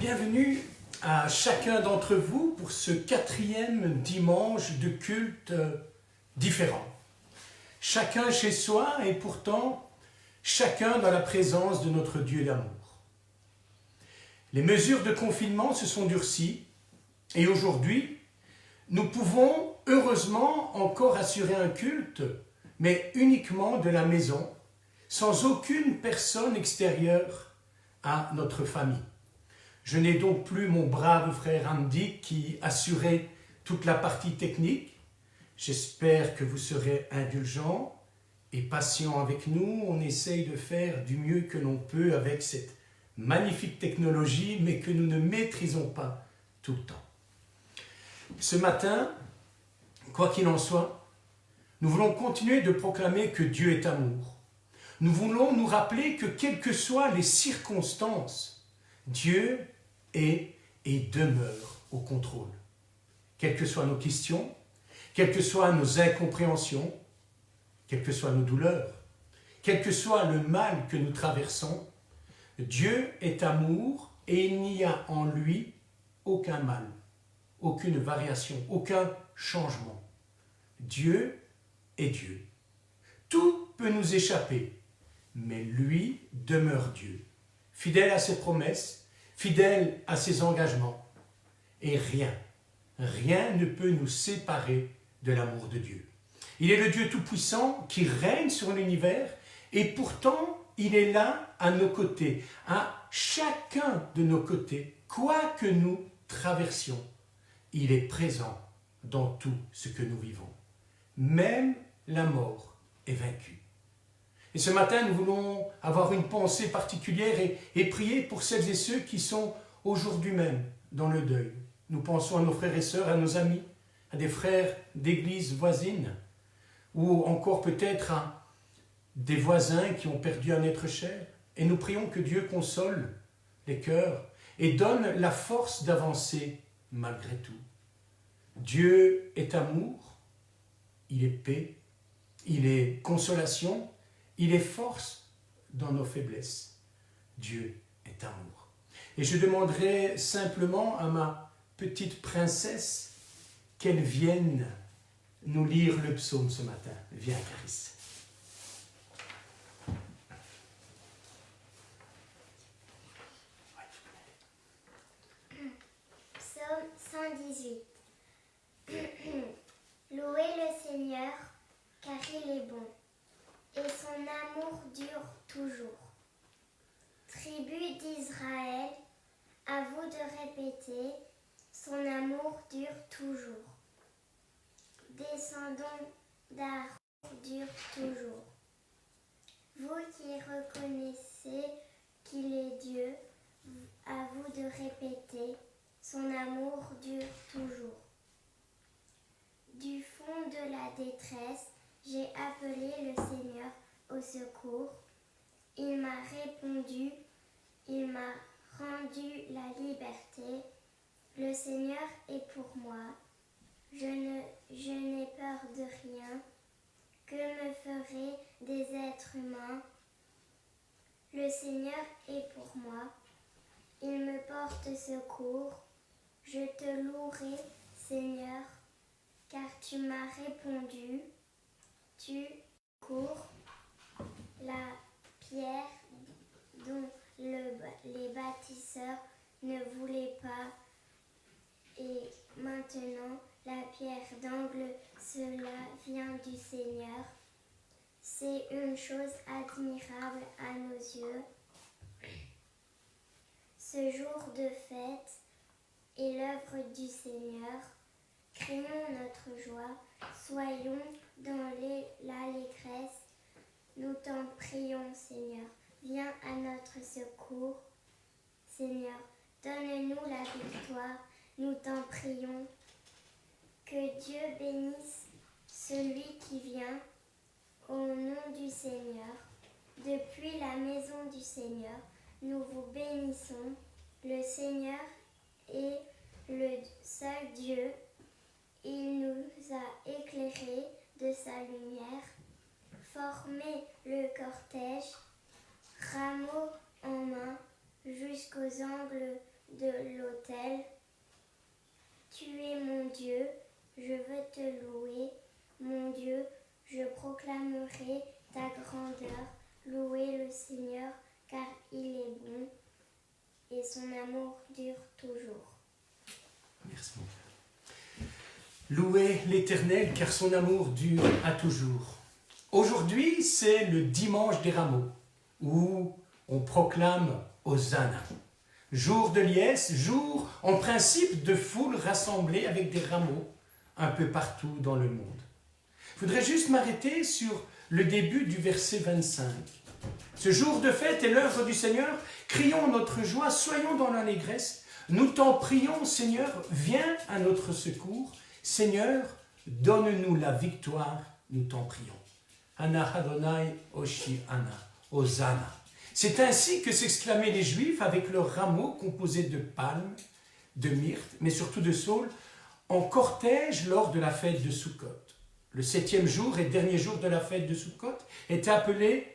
Bienvenue à chacun d'entre vous pour ce 4e dimanche de culte différent. Chacun chez soi et pourtant chacun dans la présence de notre Dieu d'amour. Les mesures de confinement se sont durcies et aujourd'hui, nous pouvons heureusement encore assurer un culte, mais uniquement de la maison, sans aucune personne extérieure à notre famille. Je n'ai donc plus mon brave frère Andy qui assurait toute la partie technique. J'espère que vous serez indulgents et patients avec nous. On essaye de faire du mieux que l'on peut avec cette magnifique technologie, mais que nous ne maîtrisons pas tout le temps. Ce matin, quoi qu'il en soit, nous voulons continuer de proclamer que Dieu est amour. Nous voulons nous rappeler que quelles que soient les circonstances, Dieu est et demeure au contrôle. Quelles que soient nos questions, quelles que soient nos incompréhensions, quelles que soient nos douleurs, quel que soit le mal que nous traversons, Dieu est amour et il n'y a en lui aucun mal, aucune variation, aucun changement. Dieu est Dieu. Tout peut nous échapper, mais lui demeure Dieu, fidèle à ses promesses, fidèle à ses engagements. Et rien ne peut nous séparer de l'amour de Dieu. Il est le Dieu Tout-Puissant qui règne sur l'univers et pourtant il est là à nos côtés, à chacun de nos côtés, quoi que nous traversions. Il est présent dans tout ce que nous vivons. Même la mort est vaincue. Et ce matin, nous voulons avoir une pensée particulière et prier pour celles et ceux qui sont aujourd'hui même dans le deuil. Nous pensons à nos frères et sœurs, à nos amis, à des frères d'église voisines, ou encore peut-être à des voisins qui ont perdu un être cher. Et nous prions que Dieu console les cœurs et donne la force d'avancer malgré tout. Dieu est amour, il est paix, il est consolation, il est force dans nos faiblesses. Dieu est amour. Et je demanderai simplement à ma petite princesse qu'elle vienne nous lire le psaume ce matin. Viens, Clarisse. Psaume 118. Louez le Seigneur, car il est bon, et son amour dure toujours. Tribu d'Israël, à vous de répéter, son amour dure toujours. Descendants d'Aaron dure toujours. Vous qui reconnaissez qu'il est Dieu, à vous de répéter, son amour dure toujours. Du fond de la détresse, j'ai appelé le Seigneur au secours. Il m'a répondu, il m'a rendu la liberté. Le Seigneur est pour moi. Je n'ai peur de rien. Que me feraient des êtres humains? Le Seigneur est pour moi. Il me porte secours. Je te louerai, Seigneur, car tu m'as répondu. Tu cours la pierre dont les bâtisseurs ne voulaient pas, et maintenant la pierre d'angle, cela vient du Seigneur. C'est une chose admirable à nos yeux. Ce jour de fête est l'œuvre du Seigneur. Crions notre joie, soyons dans l'allégresse. Nous t'en prions, Seigneur. Viens à notre secours. Seigneur, donne-nous la victoire. Nous t'en prions. Que Dieu bénisse celui qui vient au nom du Seigneur. Depuis la maison du Seigneur, nous vous bénissons. Le Seigneur est le seul Dieu. Il nous a éclairés de sa lumière. Formez le cortège, rameaux en main, jusqu'aux angles de l'autel. Tu es mon Dieu, je veux te louer. Mon Dieu, je proclamerai ta grandeur. Louez le Seigneur, car il est bon et son amour dure toujours. Merci mon Père. Louez l'Éternel, car son amour dure à toujours. Aujourd'hui, c'est le dimanche des rameaux, où on proclame Hosanna. Jour de liesse, jour en principe de foule rassemblée avec des rameaux un peu partout dans le monde. Je voudrais juste m'arrêter sur le début du verset 25. Ce jour de fête est l'œuvre du Seigneur, crions notre joie, soyons dans l'allégresse. Nous t'en prions, Seigneur, viens à notre secours. Seigneur, donne-nous la victoire, nous t'en prions. Ana Adonai Oshi Ana, Hosanna. C'est ainsi que s'exclamaient les Juifs avec leurs rameaux composés de palmes, de myrte, mais surtout de saule, en cortège lors de la fête de Sukkot. Le 7e jour et dernier jour de la fête de Sukkot était appelé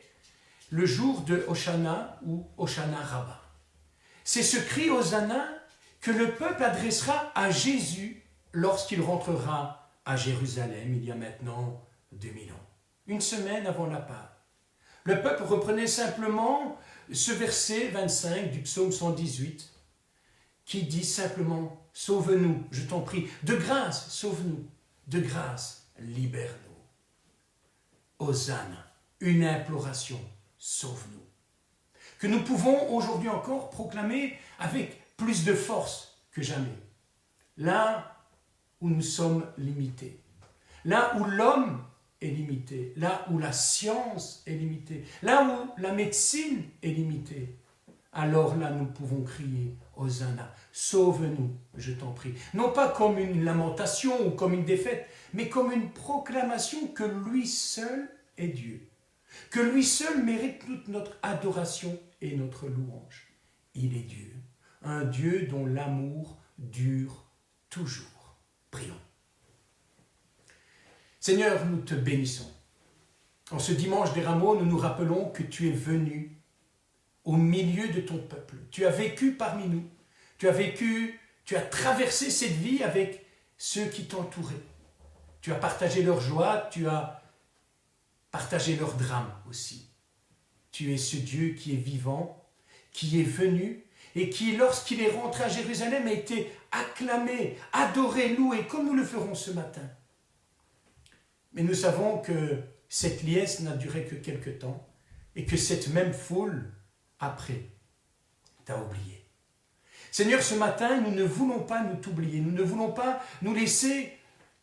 le jour de Hoshana ou Hoshana Rabbah. C'est ce cri Hosanna que le peuple adressera à Jésus lorsqu'il rentrera à Jérusalem il y a maintenant 2000 ans, une semaine avant la Pâque. Le peuple reprenait simplement ce verset 25 du psaume 118 qui dit simplement « Sauve-nous, je t'en prie, de grâce, sauve-nous, de grâce, libère-nous. » Hosanna, une imploration, sauve-nous. Que nous pouvons aujourd'hui encore proclamer avec plus de force que jamais. Là où nous sommes limités, là où l'homme est limité, là où la science est limitée, là où la médecine est limitée, alors là nous pouvons crier Hosanna, sauve-nous, je t'en prie. Non pas comme une lamentation ou comme une défaite, mais comme une proclamation que lui seul est Dieu, que lui seul mérite toute notre adoration et notre louange. Il est Dieu, un Dieu dont l'amour dure toujours. Prions. Seigneur, nous te bénissons. En ce dimanche des rameaux, nous nous rappelons que tu es venu au milieu de ton peuple. Tu as vécu parmi nous. Tu as traversé cette vie avec ceux qui t'entouraient. Tu as partagé leur joie, tu as partagé leur drame aussi. Tu es ce Dieu qui est vivant, qui est venu et qui, lorsqu'il est rentré à Jérusalem, a été acclamé, adoré, loué, comme nous le ferons ce matin. Mais nous savons que cette liesse n'a duré que quelque temps et que cette même foule, après, t'a oublié. Seigneur, ce matin, nous ne voulons pas nous t'oublier, nous ne voulons pas nous laisser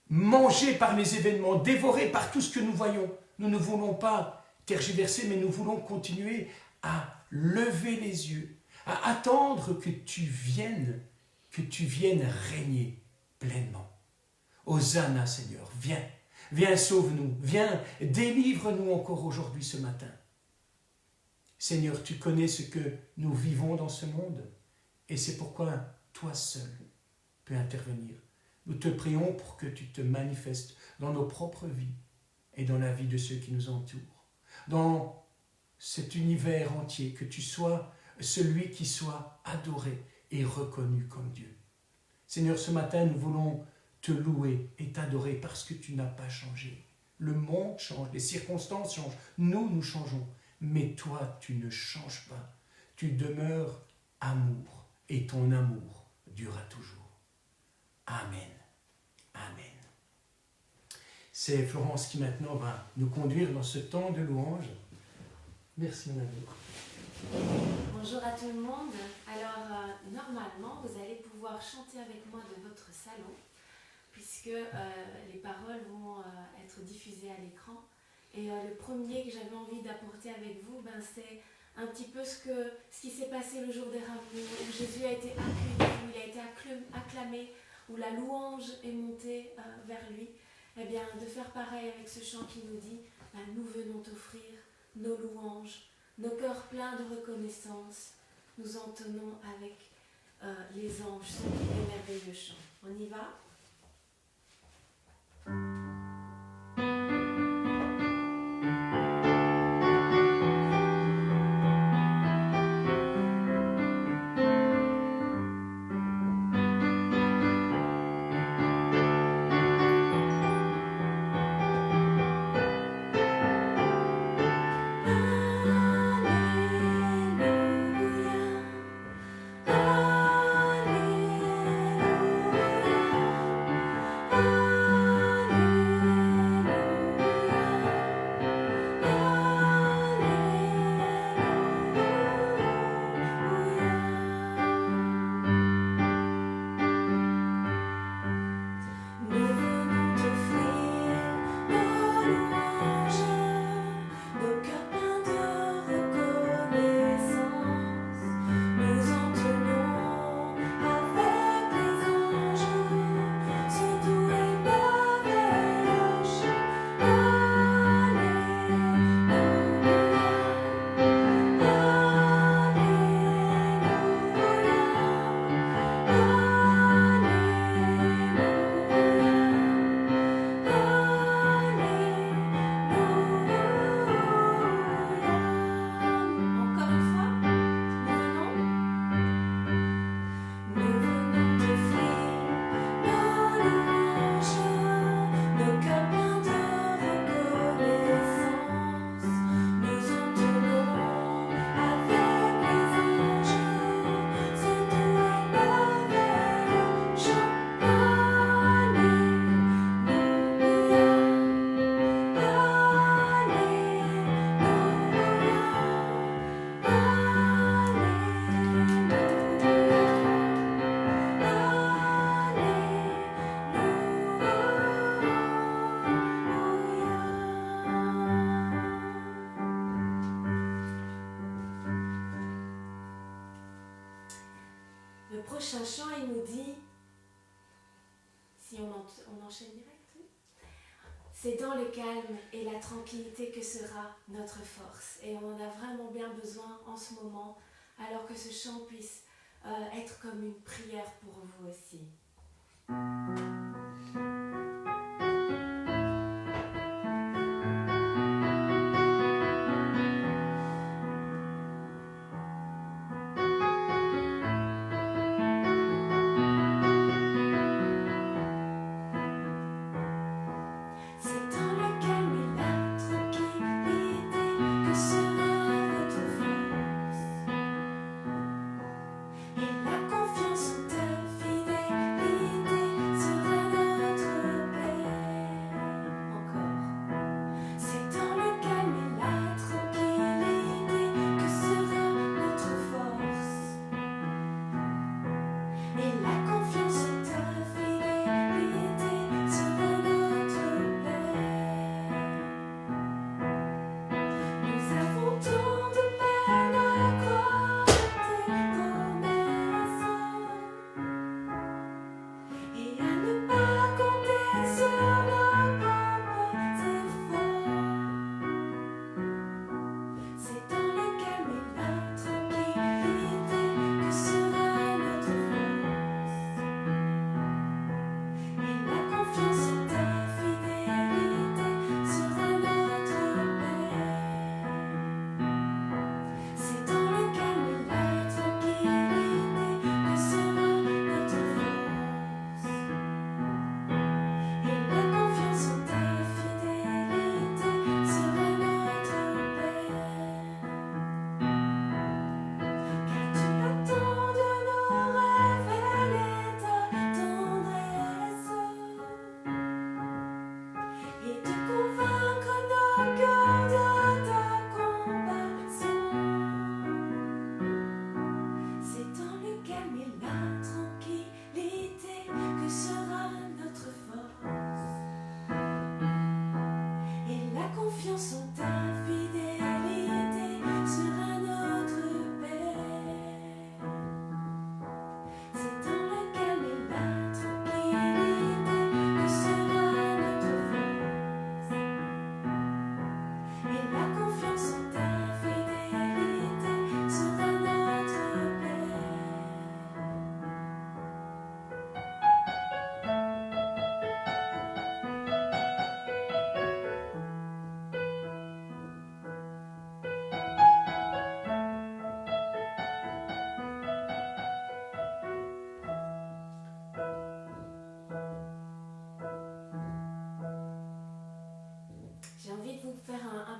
manger par les événements, dévorer par tout ce que nous voyons. Nous ne voulons pas tergiverser, mais nous voulons continuer à lever les yeux, à attendre que tu viennes régner pleinement. Hosanna, Seigneur, viens. Viens, sauve-nous, viens, délivre-nous encore aujourd'hui, ce matin. Seigneur, tu connais ce que nous vivons dans ce monde et c'est pourquoi toi seul peux intervenir. Nous te prions pour que tu te manifestes dans nos propres vies et dans la vie de ceux qui nous entourent. Dans cet univers entier, que tu sois celui qui soit adoré et reconnu comme Dieu. Seigneur, ce matin, nous voulons te louer et t'adorer parce que tu n'as pas changé. Le monde change, les circonstances changent, nous changeons. Mais toi, tu ne changes pas. Tu demeures amour et ton amour durera toujours. Amen. Amen. C'est Florence qui maintenant va nous conduire dans ce temps de louange. Merci mon amour. Bonjour à tout le monde. Alors, normalement, vous allez pouvoir chanter avec moi de votre salon, puisque les paroles vont être diffusées à l'écran. Et le premier que j'avais envie d'apporter avec vous, c'est un petit peu ce qui s'est passé le jour des rameaux, où Jésus a été accueilli, où il a été acclamé, où la louange est montée vers lui. Eh bien, de faire pareil avec ce chant qui nous dit nous venons t'offrir nos louanges, nos cœurs pleins de reconnaissance. Nous entonnons avec les anges ce merveilleux chant. On y va ? chant, il nous dit, si on enchaîne direct, oui. C'est dans le calme et la tranquillité que sera notre force. Et on en a vraiment bien besoin en ce moment, alors que ce chant puisse être comme une prière pour vous aussi.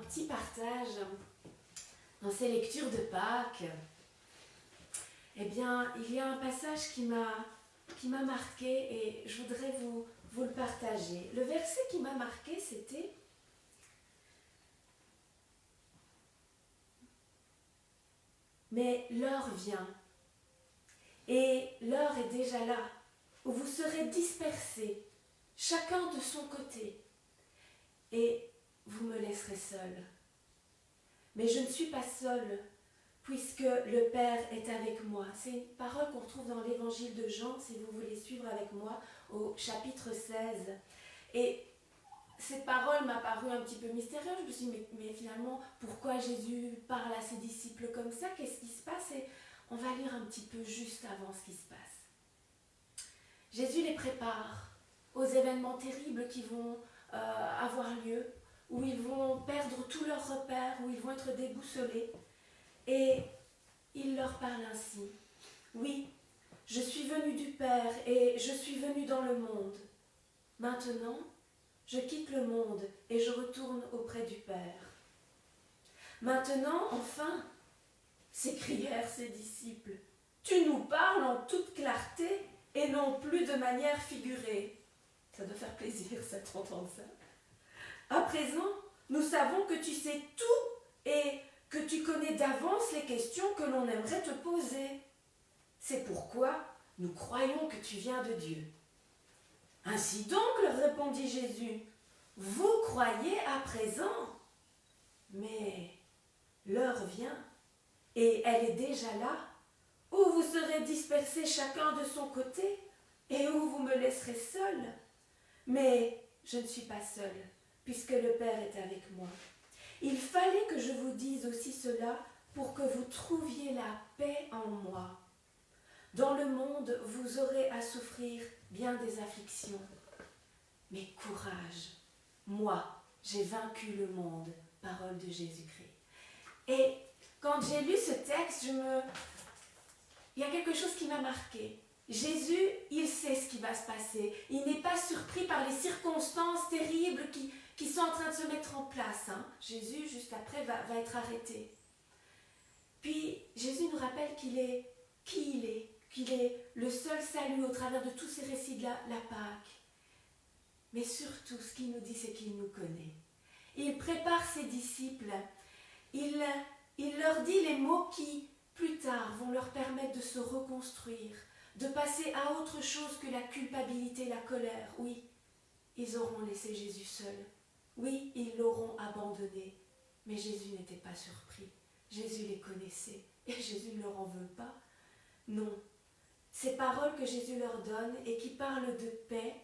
Petit partage dans ces lectures de Pâques. Eh bien, il y a un passage qui m'a marqué et je voudrais vous le partager. Le verset qui m'a marqué, c'était « Mais l'heure vient, et l'heure est déjà là, où vous serez dispersés, chacun de son côté, et vous me laisserez seule. Mais je ne suis pas seule, puisque le Père est avec moi. » C'est une parole qu'on retrouve dans l'évangile de Jean, si vous voulez suivre avec moi, au chapitre 16. Et cette parole m'a paru un petit peu mystérieuse. Je me suis dit, mais finalement, pourquoi Jésus parle à ses disciples comme ça? Qu'est-ce qui se passe? Et on va lire un petit peu juste avant ce qui se passe. Jésus les prépare aux événements terribles qui vont avoir lieu, où ils vont perdre tous leurs repères, où ils vont être déboussolés. Et il leur parle ainsi. « Oui, je suis venu du Père et je suis venu dans le monde. Maintenant, je quitte le monde et je retourne auprès du Père. » Maintenant, enfin, s'écrièrent ses disciples, « Tu nous parles en toute clarté et non plus de manière figurée. » Ça doit faire plaisir, ça, d'entendre ça. « À présent, nous savons que tu sais tout et que tu connais d'avance les questions que l'on aimerait te poser. C'est pourquoi nous croyons que tu viens de Dieu. » « Ainsi donc, leur répondit Jésus, vous croyez à présent, mais l'heure vient, et elle est déjà là, ou vous serez dispersés chacun de son côté, et où vous me laisserez seul. Mais je ne suis pas seule, puisque le Père est avec moi. Il fallait que je vous dise aussi cela pour que vous trouviez la paix en moi. Dans le monde, vous aurez à souffrir bien des afflictions. Mais courage, moi, j'ai vaincu le monde, parole de Jésus-Christ. Et quand j'ai lu ce texte, il y a quelque chose qui m'a marqué. Jésus, il sait ce qui va se passer. Il n'est pas surpris par les circonstances terribles qui sont en train de se mettre en place. Jésus, juste après, va être arrêté. Puis, Jésus nous rappelle qu'il est qui il est, qu'il est le seul salut au travers de tous ces récits de la Pâque. Mais surtout, ce qu'il nous dit, c'est qu'il nous connaît. Il prépare ses disciples. Il leur dit les mots qui, plus tard, vont leur permettre de se reconstruire, de passer à autre chose que la culpabilité, la colère. Oui, ils auront laissé Jésus seul. Oui, ils l'auront abandonné. Mais Jésus n'était pas surpris. Jésus les connaissait. Et Jésus ne leur en veut pas. Non. Ces paroles que Jésus leur donne et qui parlent de paix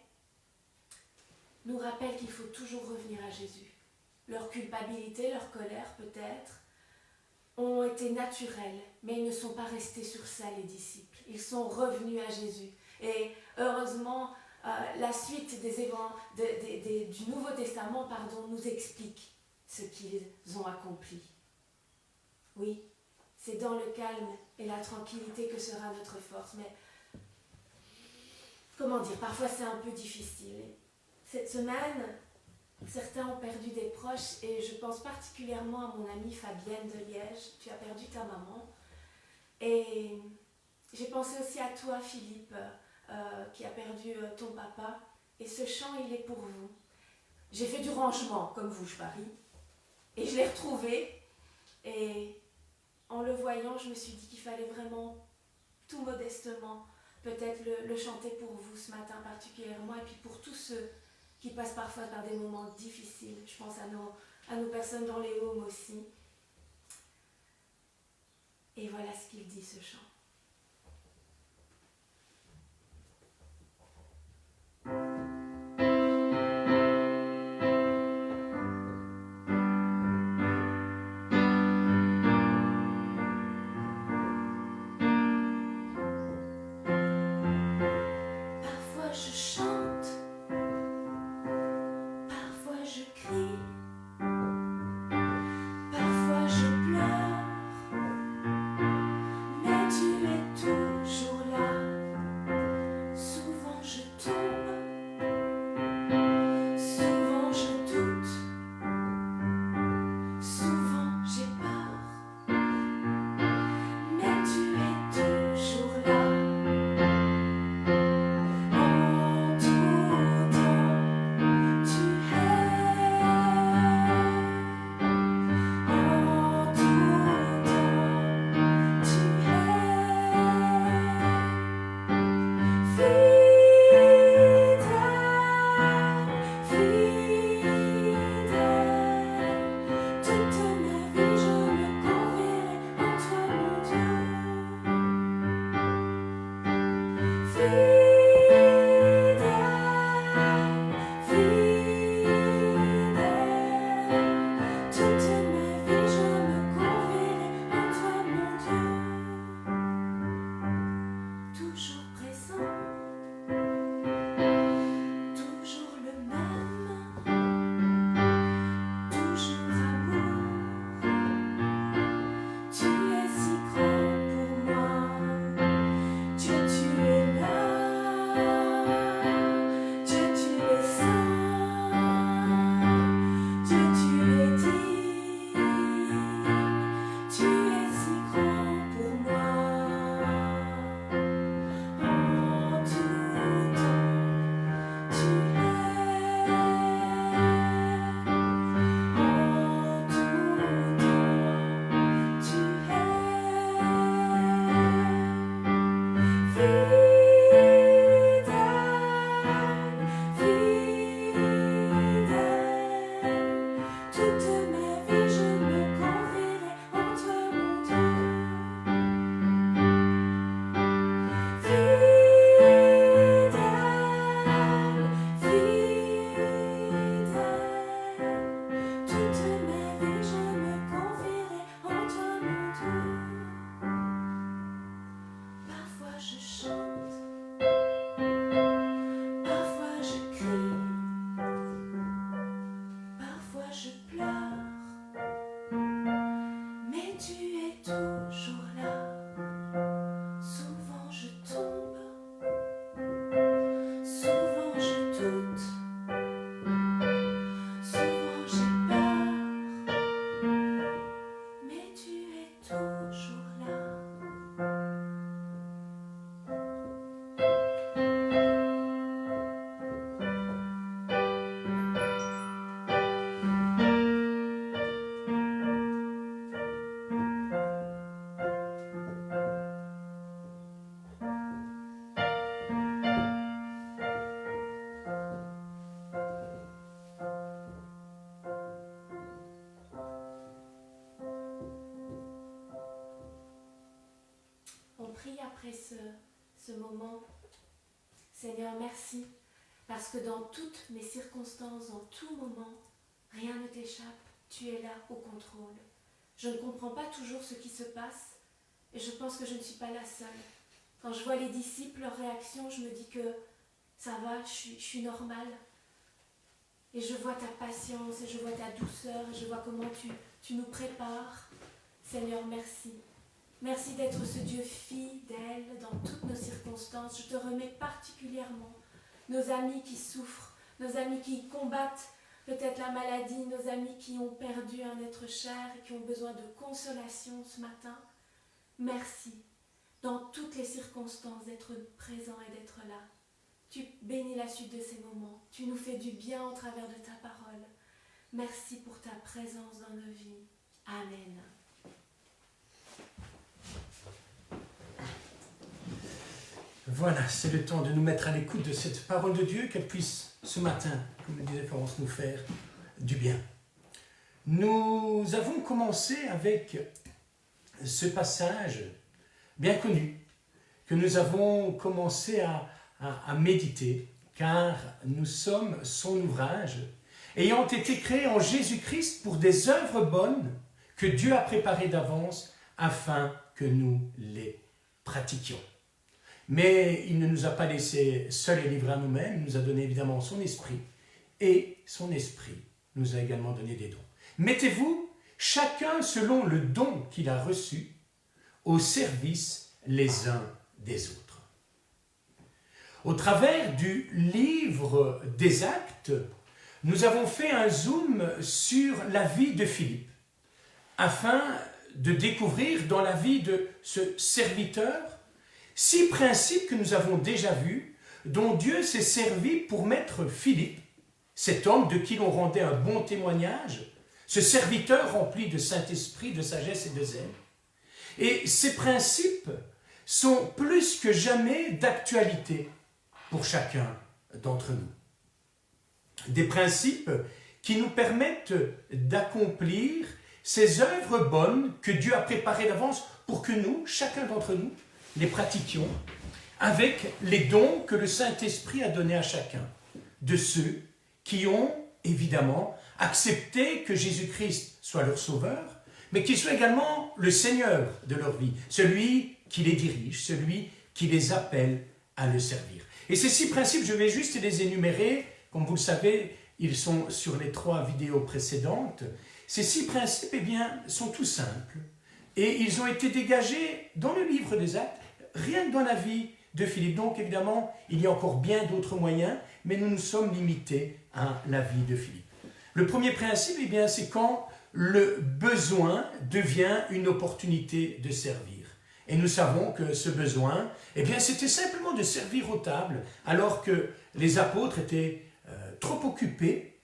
nous rappellent qu'il faut toujours revenir à Jésus. Leur culpabilité, leur colère peut-être, ont été naturels, mais ils ne sont pas restés sur ça, les disciples. Ils sont revenus à Jésus. Et heureusement, la suite du Nouveau Testament nous explique ce qu'ils ont accompli. Oui, c'est dans le calme et la tranquillité que sera notre force. Mais, comment dire, parfois c'est un peu difficile. Cette semaine, certains ont perdu des proches et je pense particulièrement à mon amie Fabienne de Liège. Tu as perdu ta maman. Et j'ai pensé aussi à toi, Philippe, qui a perdu ton papa. Et ce chant, il est pour vous. J'ai fait du rangement, comme vous, je parie. Et je l'ai retrouvé. Et en le voyant, je me suis dit qu'il fallait vraiment, tout modestement, peut-être le chanter pour vous ce matin particulièrement. Et puis pour tous ceux qui passent parfois par des moments difficiles. Je pense à nos personnes dans les homes aussi. Et voilà ce qu'il dit, ce chant. Parfois je chante, parfois je crie, parfois je pleure, mais tu après ce moment. Seigneur, merci, parce que dans toutes mes circonstances, dans tout moment, rien ne t'échappe, tu es là au contrôle. Je ne comprends pas toujours ce qui se passe, et je pense que je ne suis pas la seule. Quand je vois les disciples, leur réaction, je me dis que ça va, je suis normale. Et je vois ta patience, et je vois ta douceur, et je vois comment tu nous prépares. Seigneur, merci. Merci d'être ce Dieu fidèle dans toutes nos circonstances. Je te remets particulièrement nos amis qui souffrent, nos amis qui combattent peut-être la maladie, nos amis qui ont perdu un être cher et qui ont besoin de consolation ce matin. Merci, dans toutes les circonstances, d'être présent et d'être là. Tu bénis la suite de ces moments. Tu nous fais du bien au travers de ta parole. Merci pour ta présence dans nos vies. Amen. Voilà, c'est le temps de nous mettre à l'écoute de cette parole de Dieu, qu'elle puisse ce matin, comme le disait Florence, nous faire du bien. Nous avons commencé avec ce passage bien connu, que nous avons commencé à méditer, car nous sommes son ouvrage, ayant été créés en Jésus-Christ pour des œuvres bonnes que Dieu a préparées d'avance afin que nous les pratiquions. Mais il ne nous a pas laissés seuls et livrés à nous-mêmes, il nous a donné évidemment son esprit, et son esprit nous a également donné des dons. Mettez-vous chacun selon le don qu'il a reçu au service les uns des autres. Au travers du livre des Actes, nous avons fait un zoom sur la vie de Philippe, afin de découvrir dans la vie de ce serviteur 6 principes que nous avons déjà vus, dont Dieu s'est servi pour mettre Philippe, cet homme de qui l'on rendait un bon témoignage, ce serviteur rempli de Saint-Esprit, de sagesse et de zèle. Et ces principes sont plus que jamais d'actualité pour chacun d'entre nous. Des principes qui nous permettent d'accomplir ces œuvres bonnes que Dieu a préparées d'avance pour que nous, chacun d'entre nous, les pratiquions avec les dons que le Saint-Esprit a donnés à chacun de ceux qui ont évidemment accepté que Jésus-Christ soit leur sauveur, mais qu'il soit également le Seigneur de leur vie, celui qui les dirige, celui qui les appelle à le servir. Et ces 6 principes, je vais juste les énumérer, comme vous le savez, ils sont sur les 3 vidéos précédentes. Ces 6 principes, eh bien, sont tout simples, et ils ont été dégagés dans le livre des Actes, rien que dans la vie de Philippe. Donc évidemment, il y a encore bien d'autres moyens, mais nous nous sommes limités à la vie de Philippe. Le premier principe, eh bien, c'est quand le besoin devient une opportunité de servir. Et nous savons que ce besoin, eh bien, c'était simplement de servir aux tables, alors que les apôtres étaient trop occupés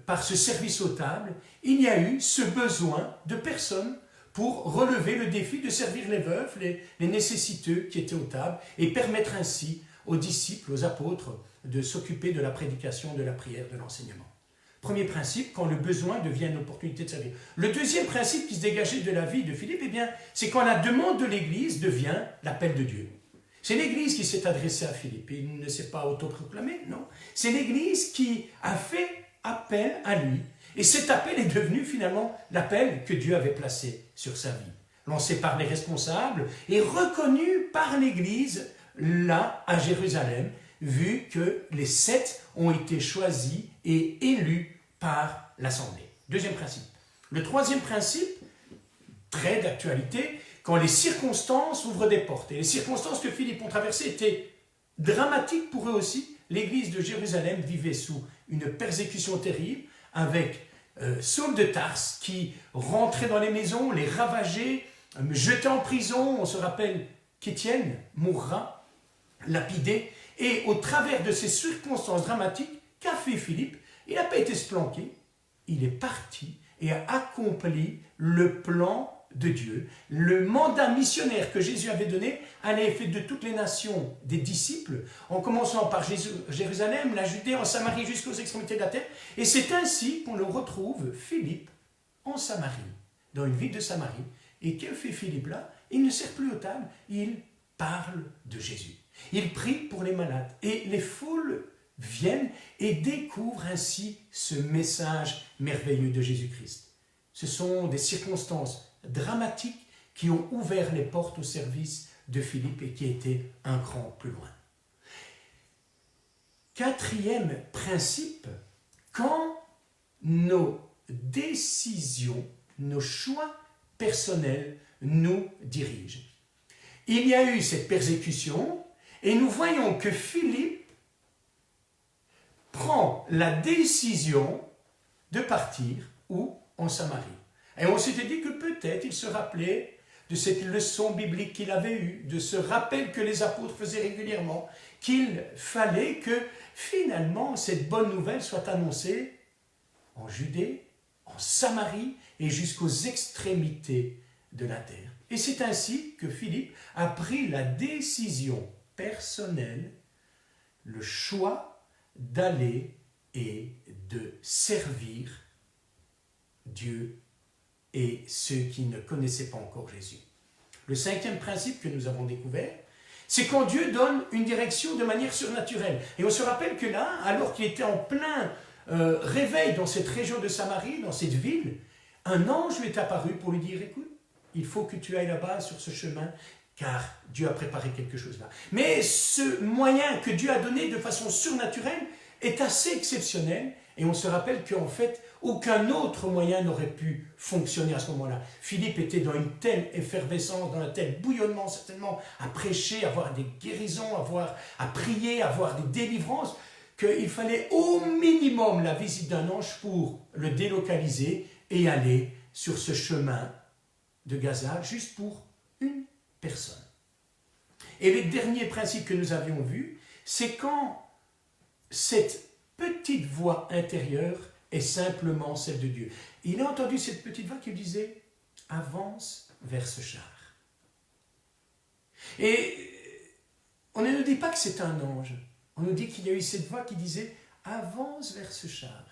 par ce service aux tables. Il y a eu ce besoin de personnes pour relever le défi de servir les veufs, les nécessiteux qui étaient aux tables, et permettre ainsi aux disciples, aux apôtres, de s'occuper de la prédication, de la prière, de l'enseignement. Premier principe, quand le besoin devient une opportunité de servir. Le deuxième principe qui se dégageait de la vie de Philippe, eh bien, c'est quand la demande de l'Église devient l'appel de Dieu. C'est l'Église qui s'est adressée à Philippe, et il ne s'est pas autoproclamé, non. C'est l'Église qui a fait appel à lui. Et cet appel est devenu finalement l'appel que Dieu avait placé sur sa vie. Lancé par les responsables et reconnu par l'Église, là, à Jérusalem, vu que les 7 ont été choisis et élus par l'Assemblée. Deuxième principe. Le troisième principe, très d'actualité, quand les circonstances ouvrent des portes. Et les circonstances que Philippe ont traversées étaient dramatiques pour eux aussi. L'Église de Jérusalem vivait sous une persécution terrible, avec Saul de Tarse qui rentrait dans les maisons, les ravageait, jetait en prison. On se rappelle qu'Étienne mourra lapidé. Et au travers de ces circonstances dramatiques, qu'a fait Philippe? Il n'a pas été se planquer, il est parti et a accompli le plan de Dieu, le mandat missionnaire que Jésus avait donné à l'effet de toutes les nations des disciples, en commençant par Jérusalem, la Judée, en Samarie jusqu'aux extrémités de la terre. Et c'est ainsi qu'on le retrouve, Philippe, en Samarie, dans une ville de Samarie. Et que fait Philippe là? Il ne sert plus aux tables, il parle de Jésus. Il prie pour les malades et les foules viennent et découvrent ainsi ce message merveilleux de Jésus-Christ. Ce sont des circonstances dramatiques qui ont ouvert les portes au service de Philippe et qui étaient un cran plus loin. Quatrième principe, quand nos décisions, nos choix personnels nous dirigent. Il y a eu cette persécution et nous voyons que Philippe prend la décision de partir où? En Samarie. Et on s'était dit que peut-être il se rappelait de cette leçon biblique qu'il avait eue, de ce rappel que les apôtres faisaient régulièrement, qu'il fallait que finalement cette bonne nouvelle soit annoncée en Judée, en Samarie et jusqu'aux extrémités de la terre. Et c'est ainsi que Philippe a pris la décision personnelle, le choix d'aller et de servir Dieu et ceux qui ne connaissaient pas encore Jésus. Le cinquième principe que nous avons découvert, c'est quand Dieu donne une direction de manière surnaturelle. Et on se rappelle que là, alors qu'il était en plein réveil dans cette région de Samarie, dans cette ville, un ange lui est apparu pour lui dire, écoute, il faut que tu ailles là-bas sur ce chemin, car Dieu a préparé quelque chose là. Mais ce moyen que Dieu a donné de façon surnaturelle est assez exceptionnel, et on se rappelle qu'en fait, aucun autre moyen n'aurait pu fonctionner à ce moment-là. Philippe était dans une telle effervescence, dans un tel bouillonnement, certainement, à prêcher, à voir des guérisons, à prier, à voir des délivrances, qu'il fallait au minimum la visite d'un ange pour le délocaliser et aller sur ce chemin de Gaza, juste pour une personne. Et le dernier principe que nous avions vu, c'est quand cette petite voix intérieure est simplement celle de Dieu. Il a entendu cette petite voix qui lui disait « Avance vers ce char ». Et on ne nous dit pas que c'est un ange. On nous dit qu'il y a eu cette voix qui disait « Avance vers ce char ».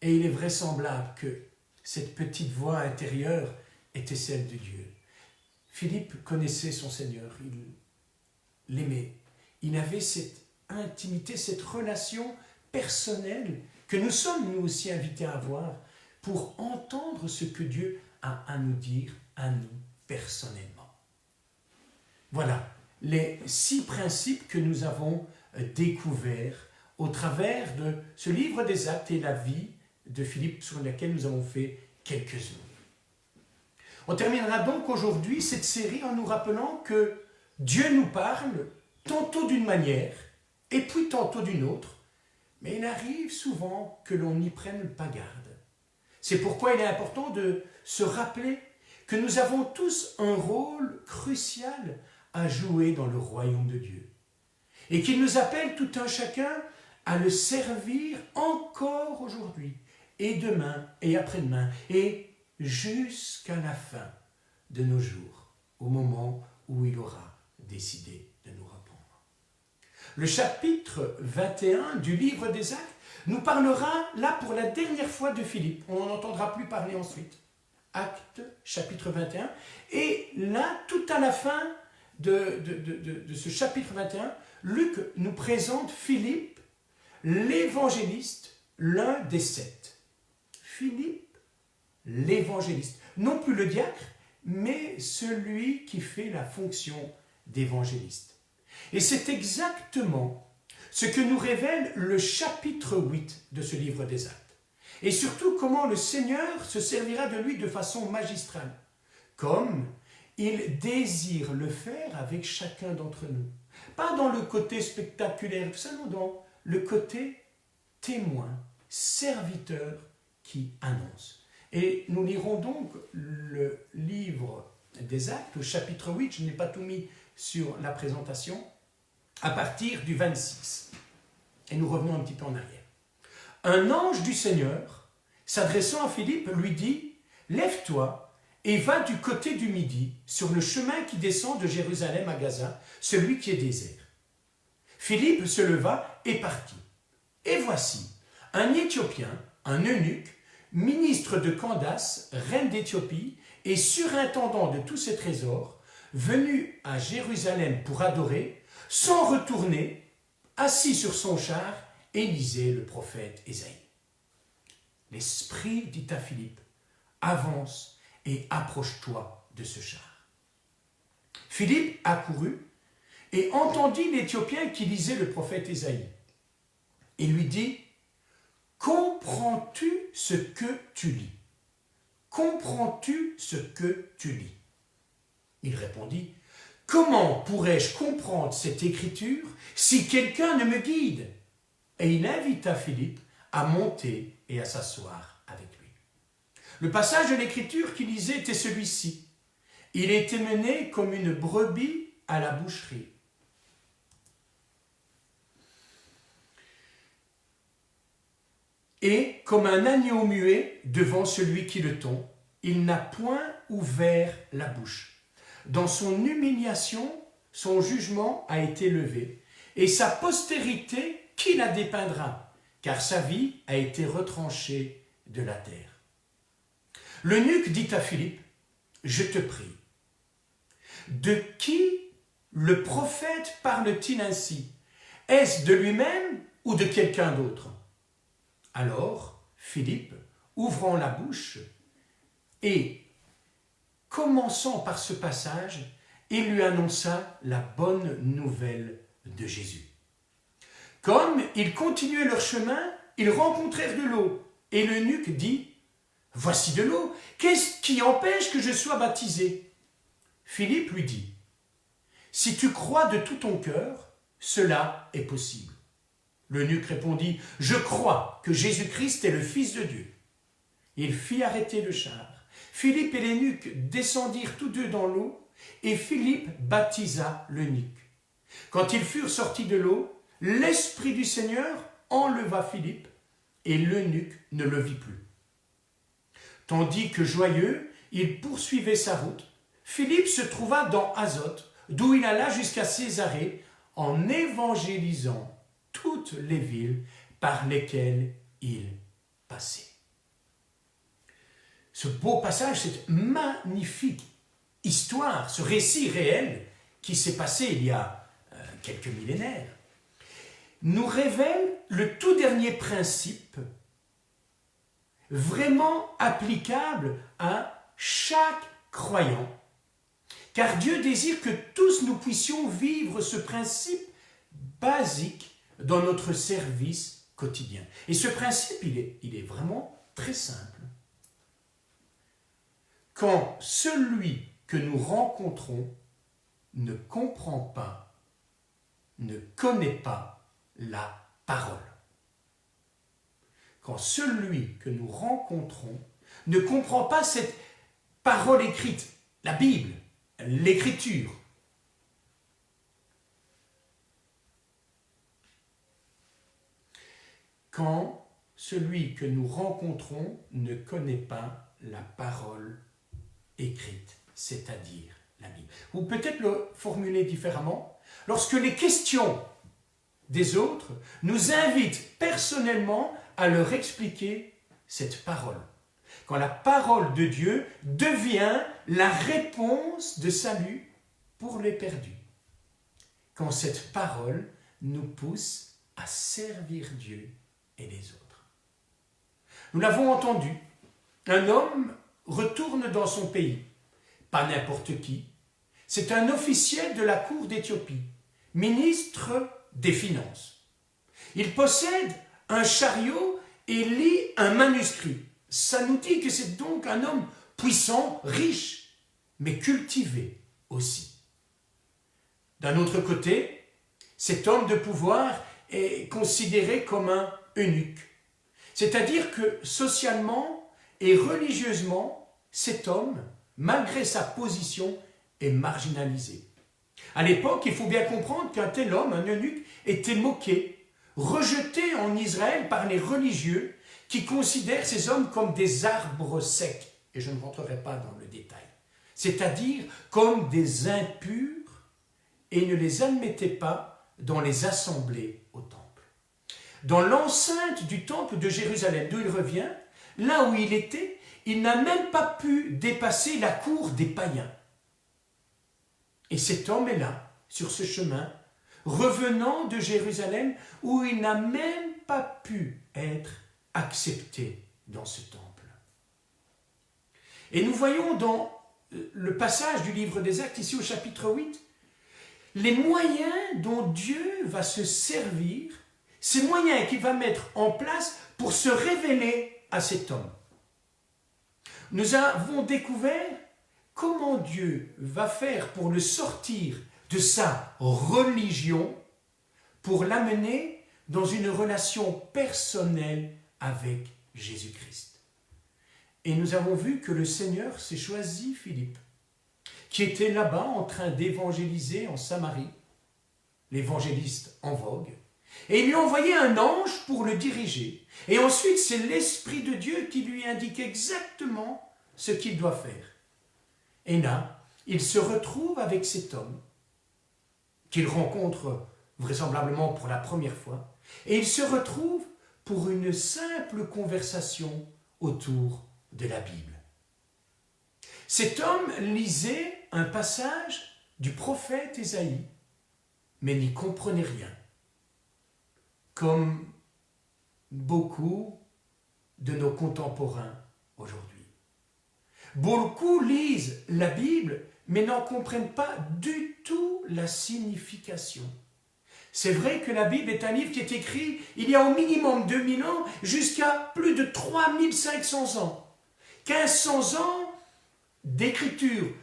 Et il est vraisemblable que cette petite voix intérieure était celle de Dieu. Philippe connaissait son Seigneur, il l'aimait. Il avait cette intimité, cette relation personnelle que nous sommes nous aussi invités à avoir pour entendre ce que Dieu a à nous dire, à nous personnellement. Voilà les 6 principes que nous avons découverts au travers de ce livre des Actes et la vie de Philippe sur laquelle nous avons fait quelques-uns. On terminera donc aujourd'hui cette série en nous rappelant que Dieu nous parle tantôt d'une manière et puis tantôt d'une autre, mais il arrive souvent que l'on n'y prenne pas garde. C'est pourquoi il est important de se rappeler que nous avons tous un rôle crucial à jouer dans le royaume de Dieu et qu'il nous appelle tout un chacun à le servir encore aujourd'hui et demain et après-demain et jusqu'à la fin de nos jours, au moment où il aura décidé de nous répondre. Le chapitre 21 du livre des Actes nous parlera là pour la dernière fois de Philippe. On n'en entendra plus parler ensuite. Actes, chapitre 21. Et là, tout à la fin de ce chapitre 21, Luc nous présente Philippe, l'évangéliste, l'un des 7. Philippe, l'évangéliste. Non plus le diacre, mais celui qui fait la fonction d'évangéliste. Et c'est exactement ce que nous révèle le chapitre 8 de ce livre des Actes. Et surtout comment le Seigneur se servira de lui de façon magistrale, comme il désire le faire avec chacun d'entre nous. Pas dans le côté spectaculaire, seulement dans le côté témoin, serviteur qui annonce. Et nous lirons donc le livre des Actes, au chapitre 8, je n'ai pas tout mis sur la présentation, à partir du 26. Et nous revenons un petit peu en arrière. Un ange du Seigneur, s'adressant à Philippe, lui dit « Lève-toi et va du côté du Midi, sur le chemin qui descend de Jérusalem à Gaza, celui qui est désert. » Philippe se leva et partit. Et voici, un Éthiopien, un eunuque, ministre de Candace, reine d'Éthiopie, et surintendant de tous ses trésors, venu à Jérusalem pour adorer, s'en retournait, assis sur son char, et lisait le prophète Ésaïe. L'Esprit dit à Philippe, avance et approche-toi de ce char. Philippe accourut et entendit l'Éthiopien qui lisait le prophète Ésaïe. Il lui dit, comprends-tu ce que tu lis? Comprends-tu ce que tu lis? Il répondit, comment pourrais-je comprendre cette écriture si quelqu'un ne me guide? Et il invita Philippe à monter et à s'asseoir avec lui. Le passage de l'écriture qu'il lisait était celui-ci. Il était mené comme une brebis à la boucherie. Et comme un agneau muet devant celui qui le tond, il n'a point ouvert la bouche. Dans son humiliation, son jugement a été levé, et sa postérité, qui la dépeindra? Car sa vie a été retranchée de la terre. L'eunuque dit à Philippe, je te prie, de qui le prophète parle-t-il ainsi? Est-ce de lui-même ou de quelqu'un d'autre? Alors, Philippe, ouvrant la bouche et commençant par ce passage, il lui annonça la bonne nouvelle de Jésus. Comme ils continuaient leur chemin, ils rencontrèrent de l'eau. Et l'eunuque dit, « Voici de l'eau, qu'est-ce qui empêche que je sois baptisé ?» Philippe lui dit, « Si tu crois de tout ton cœur, cela est possible. » L'eunuque répondit, « Je crois que Jésus-Christ est le Fils de Dieu. » Il fit arrêter le char. Philippe et l'eunuque descendirent tous deux dans l'eau, et Philippe baptisa l'eunuque. Quand ils furent sortis de l'eau, l'Esprit du Seigneur enleva Philippe, et l'eunuque ne le vit plus. Tandis que joyeux, il poursuivait sa route, Philippe se trouva dans Azote, d'où il alla jusqu'à Césarée, en évangélisant toutes les villes par lesquelles il passait. Ce beau passage, cette magnifique histoire, ce récit réel qui s'est passé il y a quelques millénaires, nous révèle le tout dernier principe vraiment applicable à chaque croyant. Car Dieu désire que tous nous puissions vivre ce principe basique dans notre service quotidien. Et ce principe, il est vraiment très simple. Quand celui que nous rencontrons ne comprend pas, ne connaît pas la parole. Quand celui que nous rencontrons ne comprend pas cette parole écrite, la Bible, l'écriture, quand celui que nous rencontrons ne connaît pas la parole écrite, c'est-à-dire la Bible. Ou peut-être le formuler différemment, lorsque les questions des autres nous invitent personnellement à leur expliquer cette parole. Quand la parole de Dieu devient la réponse de salut pour les perdus. Quand cette parole nous pousse à servir Dieu et les autres. Nous l'avons entendu, un homme retourne dans son pays, pas n'importe qui, c'est un officiel de la cour d'Éthiopie, ministre des Finances. Il possède un chariot et lit un manuscrit. Ça nous dit que c'est donc un homme puissant, riche, mais cultivé aussi. D'un autre côté, cet homme de pouvoir est considéré comme un eunuque. C'est-à-dire que socialement et religieusement, cet homme, malgré sa position, est marginalisé. À l'époque, il faut bien comprendre qu'un tel homme, un eunuque, était moqué, rejeté en Israël par les religieux qui considèrent ces hommes comme des arbres secs. Et je ne rentrerai pas dans le détail. C'est-à-dire comme des impurs et ne les admettaient pas dans les assemblées au temple. Dans l'enceinte du temple de Jérusalem, d'où il revient, là où il était, il n'a même pas pu dépasser la cour des païens. Et cet homme est là, sur ce chemin, revenant de Jérusalem, où il n'a même pas pu être accepté dans ce temple. Et nous voyons dans le passage du livre des Actes, ici au chapitre 8, les moyens dont Dieu va se servir, ces moyens qu'il va mettre en place pour se révéler à cet homme. Nous avons découvert comment Dieu va faire pour le sortir de sa religion, pour l'amener dans une relation personnelle avec Jésus-Christ. Et nous avons vu que le Seigneur s'est choisi Philippe, qui était là-bas en train d'évangéliser en Samarie, l'évangéliste en vogue, et il lui a envoyé un ange pour le diriger. Et ensuite, c'est l'Esprit de Dieu qui lui indique exactement ce qu'il doit faire. Et là, il se retrouve avec cet homme, qu'il rencontre vraisemblablement pour la première fois, et il se retrouve pour une simple conversation autour de la Bible. Cet homme lisait un passage du prophète Ésaïe, mais n'y comprenait rien, comme beaucoup de nos contemporains aujourd'hui. Beaucoup lisent la Bible, mais n'en comprennent pas du tout la signification. C'est vrai que la Bible est un livre qui est écrit il y a au minimum 2000 ans jusqu'à plus de 3500 ans. 1500 ans d'écriture,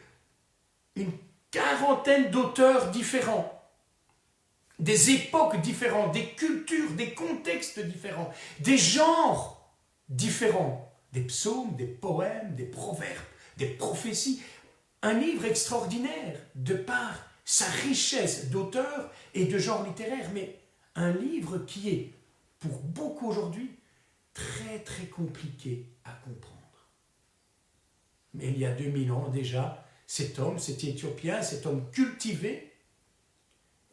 une quarantaine d'auteurs différents, des époques différentes, des cultures, des contextes différents, des genres différents, des psaumes, des poèmes, des proverbes, des prophéties. Un livre extraordinaire de par sa richesse d'auteurs et de genres littéraires, mais un livre qui est, pour beaucoup aujourd'hui, très très compliqué à comprendre. Mais il y a 2000 ans déjà, cet homme, cet Éthiopien, cet homme cultivé,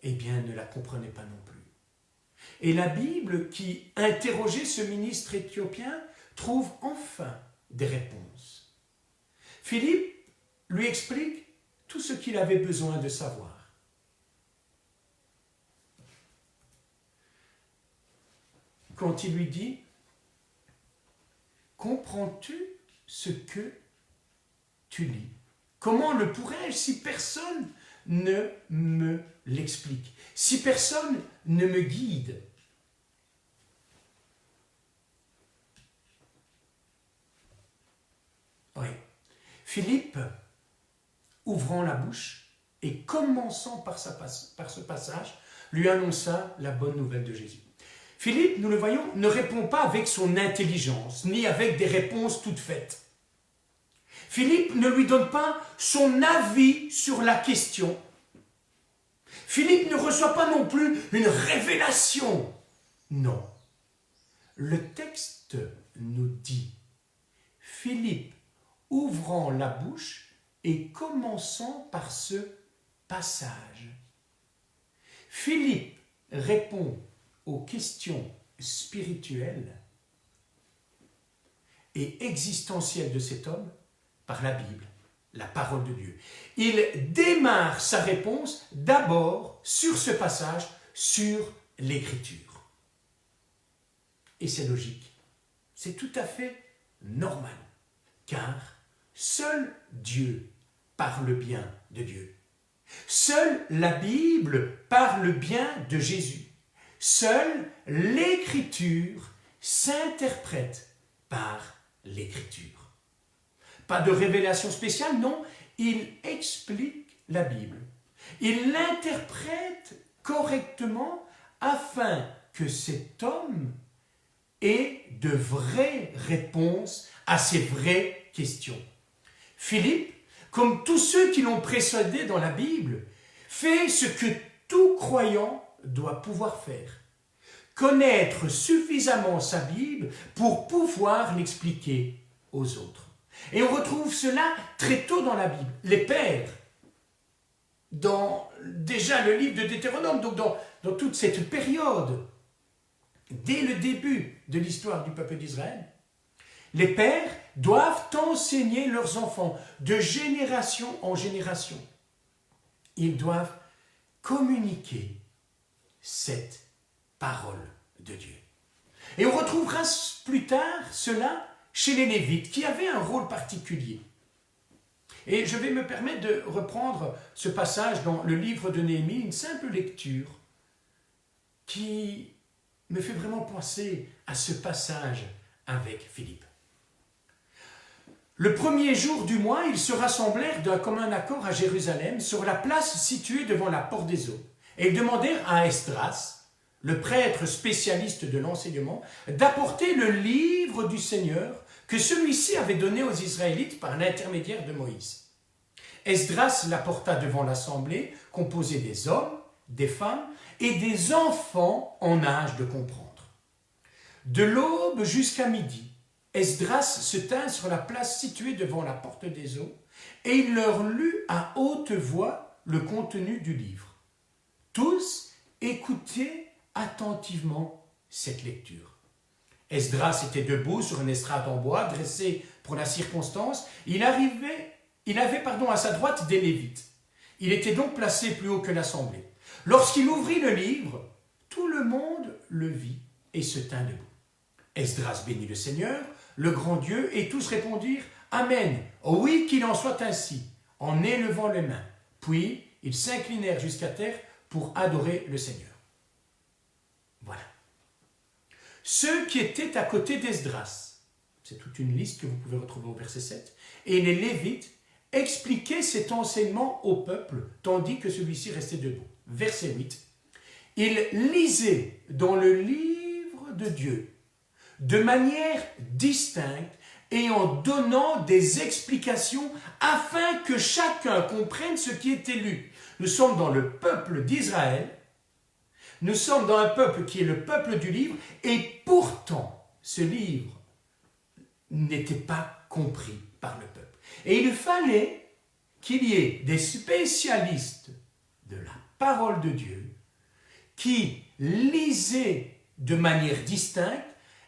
eh bien, ne la comprenait pas non plus. Et la Bible, qui interrogeait ce ministre éthiopien, trouve enfin des réponses. Philippe lui explique tout ce qu'il avait besoin de savoir. Quand il lui dit « Comprends-tu ce que tu lis ? Comment le pourrais-je si personne ne me l'explique, si personne ne me guide ?» Oui. Philippe, ouvrant la bouche et commençant par ce passage, lui annonça la bonne nouvelle de Jésus. Philippe, nous le voyons, ne répond pas avec son intelligence, ni avec des réponses toutes faites. Philippe ne lui donne pas son avis sur la question. Philippe ne reçoit pas non plus une révélation. Non. Le texte nous dit, Philippe ouvrant la bouche et commençant par ce passage. Philippe répond aux questions spirituelles et existentielles de cet homme par la Bible, la parole de Dieu. Il démarre sa réponse d'abord sur ce passage, sur l'Écriture. Et c'est logique, c'est tout à fait normal, car seul Dieu parle bien de Dieu. Seule la Bible parle bien de Jésus. Seule l'Écriture s'interprète par l'Écriture. Pas de révélation spéciale, non, il explique la Bible. Il l'interprète correctement afin que cet homme ait de vraies réponses à ses vraies questions. Philippe, comme tous ceux qui l'ont précédé dans la Bible, fait ce que tout croyant doit pouvoir faire. Connaître suffisamment sa Bible pour pouvoir l'expliquer aux autres. Et on retrouve cela très tôt dans la Bible. Les pères, dans déjà le livre de Deutéronome, donc dans toute cette période, dès le début de l'histoire du peuple d'Israël, les pères doivent enseigner leurs enfants de génération en génération. ils doivent communiquer cette parole de Dieu. Et on retrouvera plus tard cela chez les Lévites, qui avaient un rôle particulier. Et je vais me permettre de reprendre ce passage dans le livre de Néhémie, une simple lecture qui me fait vraiment penser à ce passage avec Philippe. Le premier jour du mois, ils se rassemblèrent d'un commun accord à Jérusalem, sur la place située devant la porte des eaux, et ils demandèrent à Esdras, le prêtre spécialiste de l'enseignement, d'apporter le livre du Seigneur que celui-ci avait donné aux Israélites par l'intermédiaire de Moïse. Esdras l'apporta devant l'assemblée, composée des hommes, des femmes et des enfants en âge de comprendre. De l'aube jusqu'à midi, Esdras se tint sur la place située devant la porte des eaux, et il leur lut à haute voix le contenu du livre. Tous écoutaient attentivement cette lecture. Esdras était debout sur une estrade en bois, dressée pour la circonstance. Il avait à sa droite des Lévites. Il était donc placé plus haut que l'assemblée. Lorsqu'il ouvrit le livre, tout le monde le vit et se tint debout. Esdras bénit le Seigneur, le grand Dieu, et tous répondirent « Amen, oh oui, qu'il en soit ainsi », en élevant les mains. Puis ils s'inclinèrent jusqu'à terre pour adorer le Seigneur. Voilà. Ceux qui étaient à côté d'Esdras, c'est toute une liste que vous pouvez retrouver au verset 7, et les Lévites expliquaient cet enseignement au peuple, tandis que celui-ci restait debout. Verset 8. Ils lisaient dans le livre de Dieu de manière distincte et en donnant des explications afin que chacun comprenne ce qui était lu. Nous sommes dans le peuple d'Israël, nous sommes dans un peuple qui est le peuple du livre, et pourtant ce livre n'était pas compris par le peuple. Et il fallait qu'il y ait des spécialistes de la parole de Dieu qui lisaient de manière distincte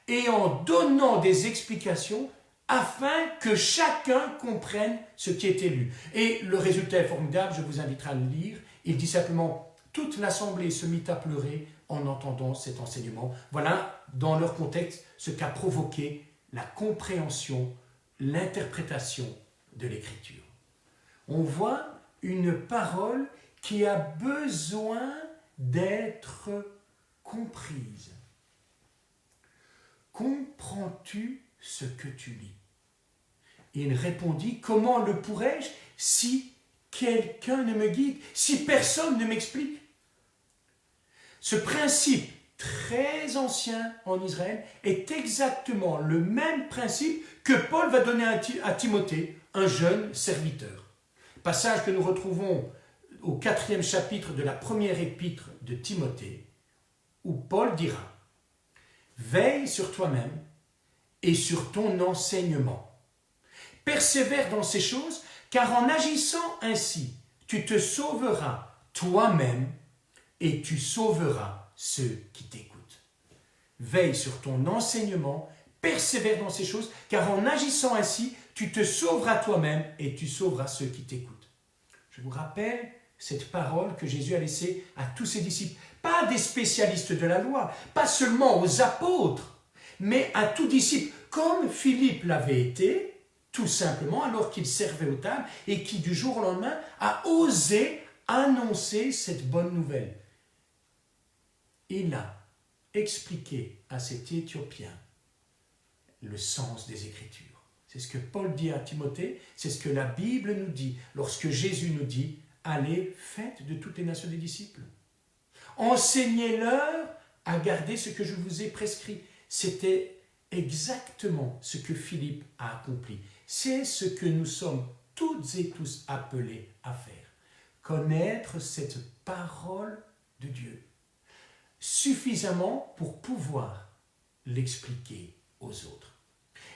et en donnant des explications afin que chacun comprenne ce qui était lu. Et le résultat est formidable, je vous inviterai à le lire. Il dit simplement « Toute l'assemblée se mit à pleurer en entendant cet enseignement ». Voilà, dans leur contexte, ce qu'a provoqué la compréhension, l'interprétation de l'Écriture. On voit une parole qui a besoin d'être comprise. Comprends-tu ce que tu lis? Il répondit, comment le pourrais-je si quelqu'un ne me guide, si personne ne m'explique? Ce principe très ancien en Israël est exactement le même principe que Paul va donner à Timothée, un jeune serviteur. Passage que nous retrouvons au 4e chapitre de la première épître de Timothée, où Paul dira « Veille sur toi-même et sur ton enseignement. Persévère dans ces choses, car en agissant ainsi, tu te sauveras toi-même et tu sauveras ceux qui t'écoutent. Veille sur ton enseignement, persévère dans ces choses, car en agissant ainsi, tu te sauveras toi-même et tu sauveras ceux qui t'écoutent. » Je vous rappelle cette parole que Jésus a laissée à tous ses disciples, pas des spécialistes de la loi, pas seulement aux apôtres, mais à tout disciple, comme Philippe l'avait été, tout simplement alors qu'il servait aux tables et qui du jour au lendemain a osé annoncer cette bonne nouvelle. Il a expliqué à cet Éthiopien le sens des Écritures. C'est ce que Paul dit à Timothée, c'est ce que la Bible nous dit lorsque Jésus nous dit « Allez, faites de toutes les nations des disciples. Enseignez-leur à garder ce que je vous ai prescrit. » C'était exactement ce que Philippe a accompli. C'est ce que nous sommes toutes et tous appelés à faire. Connaître cette parole de Dieu suffisamment pour pouvoir l'expliquer aux autres.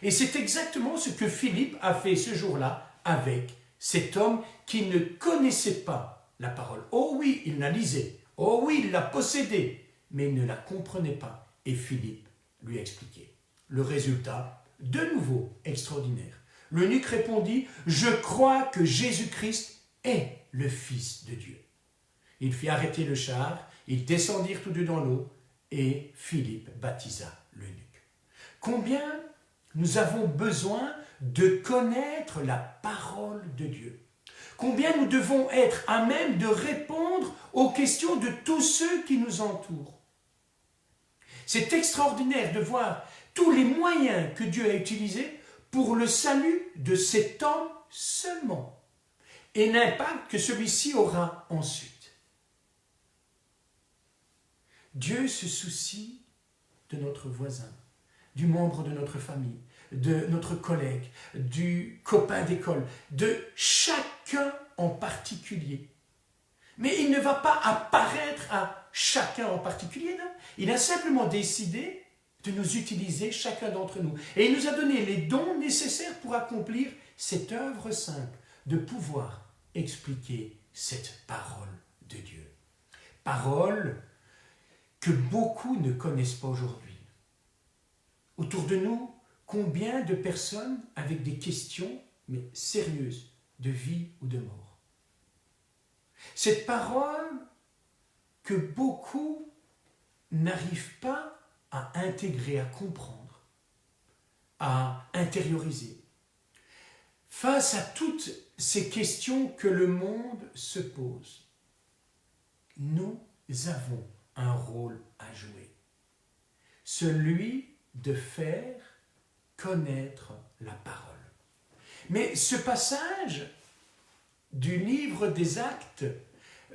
Et c'est exactement ce que Philippe a fait ce jour-là avec cet homme qui ne connaissait pas la parole. Oh oui, il la lisait. Oh oui, il la possédait. Mais il ne la comprenait pas. Et Philippe lui a expliqué. Le résultat, de nouveau, extraordinaire. L'eunuque répondit « Je crois que Jésus-Christ est le Fils de Dieu. » Il fit arrêter le char, ils descendirent tous deux dans l'eau, et Philippe baptisa l'eunuque. Combien nous avons besoin de connaître la parole de Dieu. Combien nous devons être à même de répondre aux questions de tous ceux qui nous entourent. C'est extraordinaire de voir tous les moyens que Dieu a utilisés pour le salut de cet homme seulement et l'impact que celui-ci aura ensuite. Dieu se soucie de notre voisin, du membre de notre famille, de notre collègue, du copain d'école, de chacun en particulier. Mais il ne va pas apparaître à chacun en particulier, non. Il a simplement décidé de nous utiliser chacun d'entre nous. Et il nous a donné les dons nécessaires pour accomplir cette œuvre simple, de pouvoir expliquer cette parole de Dieu. Parole que beaucoup ne connaissent pas aujourd'hui. Autour de nous, combien de personnes avec des questions, mais sérieuses, de vie ou de mort. Cette parole que beaucoup n'arrivent pas à intégrer, à comprendre, à intérioriser. Face à toutes ces questions que le monde se pose, nous avons un rôle à jouer. Celui de faire connaître la parole. Mais ce passage du livre des Actes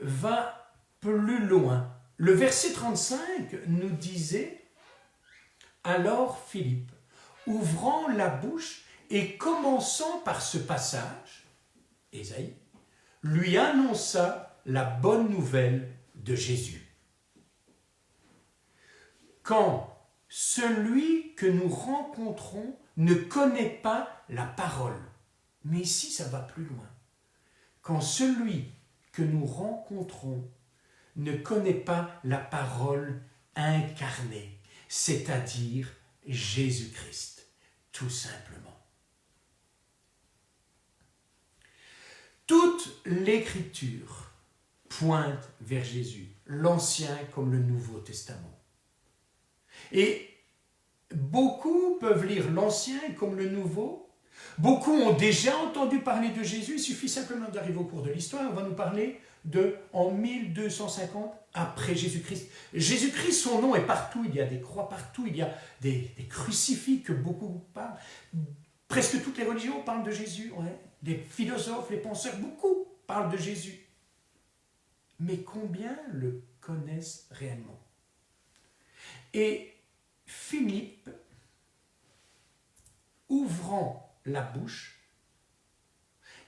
va plus loin. Le verset 35 nous disait « Alors Philippe, ouvrant la bouche et commençant par ce passage, Ésaïe, lui annonça la bonne nouvelle de Jésus. Quand celui que nous rencontrons ne connaît pas la parole. Mais ici, ça va plus loin. Quand celui que nous rencontrons ne connaît pas la parole incarnée, c'est-à-dire Jésus-Christ, tout simplement. Toute l'Écriture pointe vers Jésus, l'Ancien comme le Nouveau Testament. Et beaucoup peuvent lire l'Ancien comme le Nouveau. Beaucoup ont déjà entendu parler de Jésus. Il suffit simplement d'arriver au cours de l'histoire. On va nous parler en 1250 après Jésus-Christ. Jésus-Christ, son nom est partout. Il y a des croix partout. Il y a des crucifix que beaucoup parlent. Presque toutes les religions parlent de Jésus. Ouais. Les philosophes, les penseurs, beaucoup parlent de Jésus. Mais combien le connaissent réellement? Et Philippe, ouvrant la bouche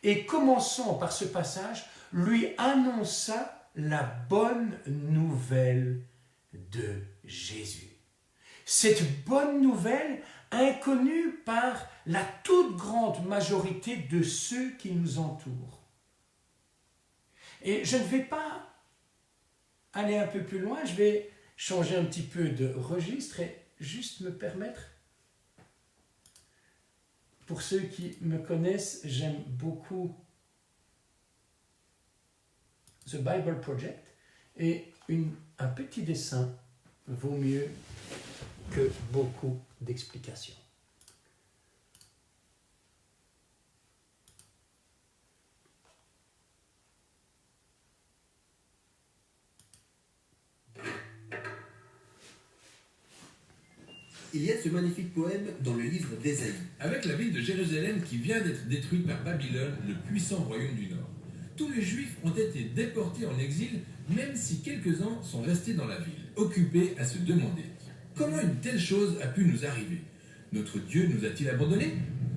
et commençant par ce passage, lui annonça la bonne nouvelle de Jésus. Cette bonne nouvelle inconnue par la toute grande majorité de ceux qui nous entourent. Et je ne vais pas aller un peu plus loin, je vais changer un petit peu de registre et juste me permettre, pour ceux qui me connaissent, j'aime beaucoup The Bible Project et un petit dessin vaut mieux que beaucoup d'explications. Il y a ce magnifique poème dans le livre d'Ésaïe. Avec la ville de Jérusalem qui vient d'être détruite par Babylone, le puissant royaume du Nord. Tous les Juifs ont été déportés en exil, même si quelques-uns sont restés dans la ville, occupés à se demander « Comment une telle chose a pu nous arriver? Notre Dieu nous a-t-il abandonnés ?»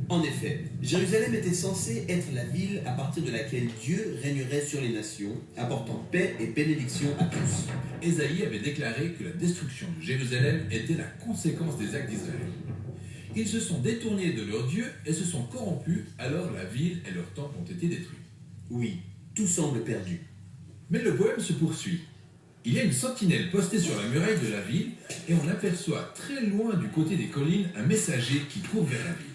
En effet, Jérusalem était censée être la ville à partir de laquelle Dieu régnerait sur les nations, apportant paix et bénédiction à tous. Ésaïe avait déclaré que la destruction de Jérusalem était la conséquence des actes d'Israël. Ils se sont détournés de leur Dieu et se sont corrompus, alors la ville et leur temple ont été détruits. Oui, tout semble perdu. Mais le poème se poursuit. Il y a une sentinelle postée sur la muraille de la ville et on aperçoit très loin du côté des collines un messager qui court vers la ville.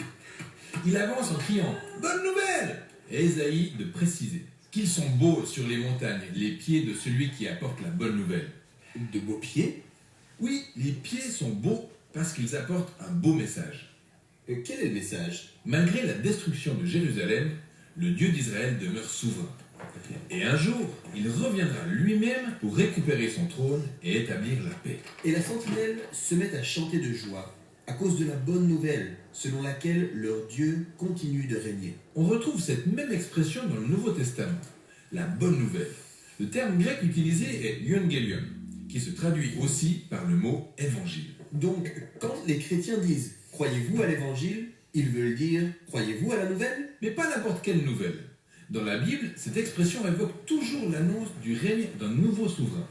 Il avance en criant « Bonne nouvelle !» et Ésaïe de préciser qu'ils sont beaux sur les montagnes, les pieds de celui qui apporte la bonne nouvelle. De beaux pieds? Oui, les pieds sont beaux parce qu'ils apportent un beau message. Quel est le message? Malgré la destruction de Jérusalem, le Dieu d'Israël demeure souverain. Et un jour, il reviendra lui-même pour récupérer son trône et établir la paix. Et la sentinelle se met à chanter de joie à cause de la bonne nouvelle selon laquelle leur Dieu continue de régner. On retrouve cette même expression dans le Nouveau Testament, la bonne nouvelle. Le terme grec utilisé est euangelion, qui se traduit aussi par le mot évangile. Donc, quand les chrétiens disent « Croyez-vous à l'évangile », ils veulent dire « Croyez-vous à la nouvelle ?» Mais pas n'importe quelle nouvelle. Dans la Bible, cette expression évoque toujours l'annonce du règne d'un nouveau souverain.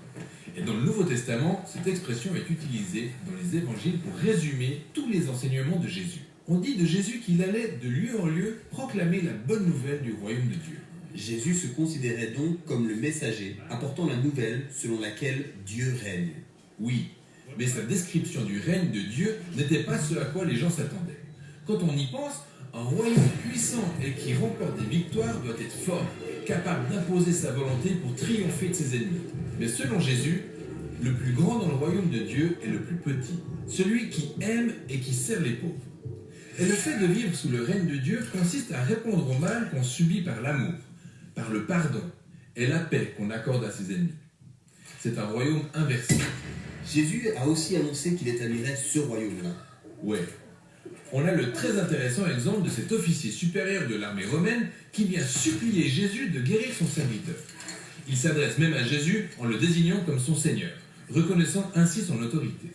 Et dans le Nouveau Testament, cette expression est utilisée dans les évangiles pour résumer tous les enseignements de Jésus. On dit de Jésus qu'il allait de lieu en lieu proclamer la bonne nouvelle du royaume de Dieu. Jésus se considérait donc comme le messager apportant la nouvelle selon laquelle Dieu règne. Oui, mais sa description du règne de Dieu n'était pas ce à quoi les gens s'attendaient. Quand on y pense, un royaume puissant et qui remporte des victoires doit être fort, capable d'imposer sa volonté pour triompher de ses ennemis. Mais selon Jésus, le plus grand dans le royaume de Dieu est le plus petit, celui qui aime et qui sert les pauvres. Et le fait de vivre sous le règne de Dieu consiste à répondre au mal qu'on subit par l'amour, par le pardon et la paix qu'on accorde à ses ennemis. C'est un royaume inversé. Jésus a aussi annoncé qu'il établirait ce royaume-là. Ouais. On a le très intéressant exemple de cet officier supérieur de l'armée romaine qui vient supplier Jésus de guérir son serviteur. Il s'adresse même à Jésus en le désignant comme son Seigneur, reconnaissant ainsi son autorité.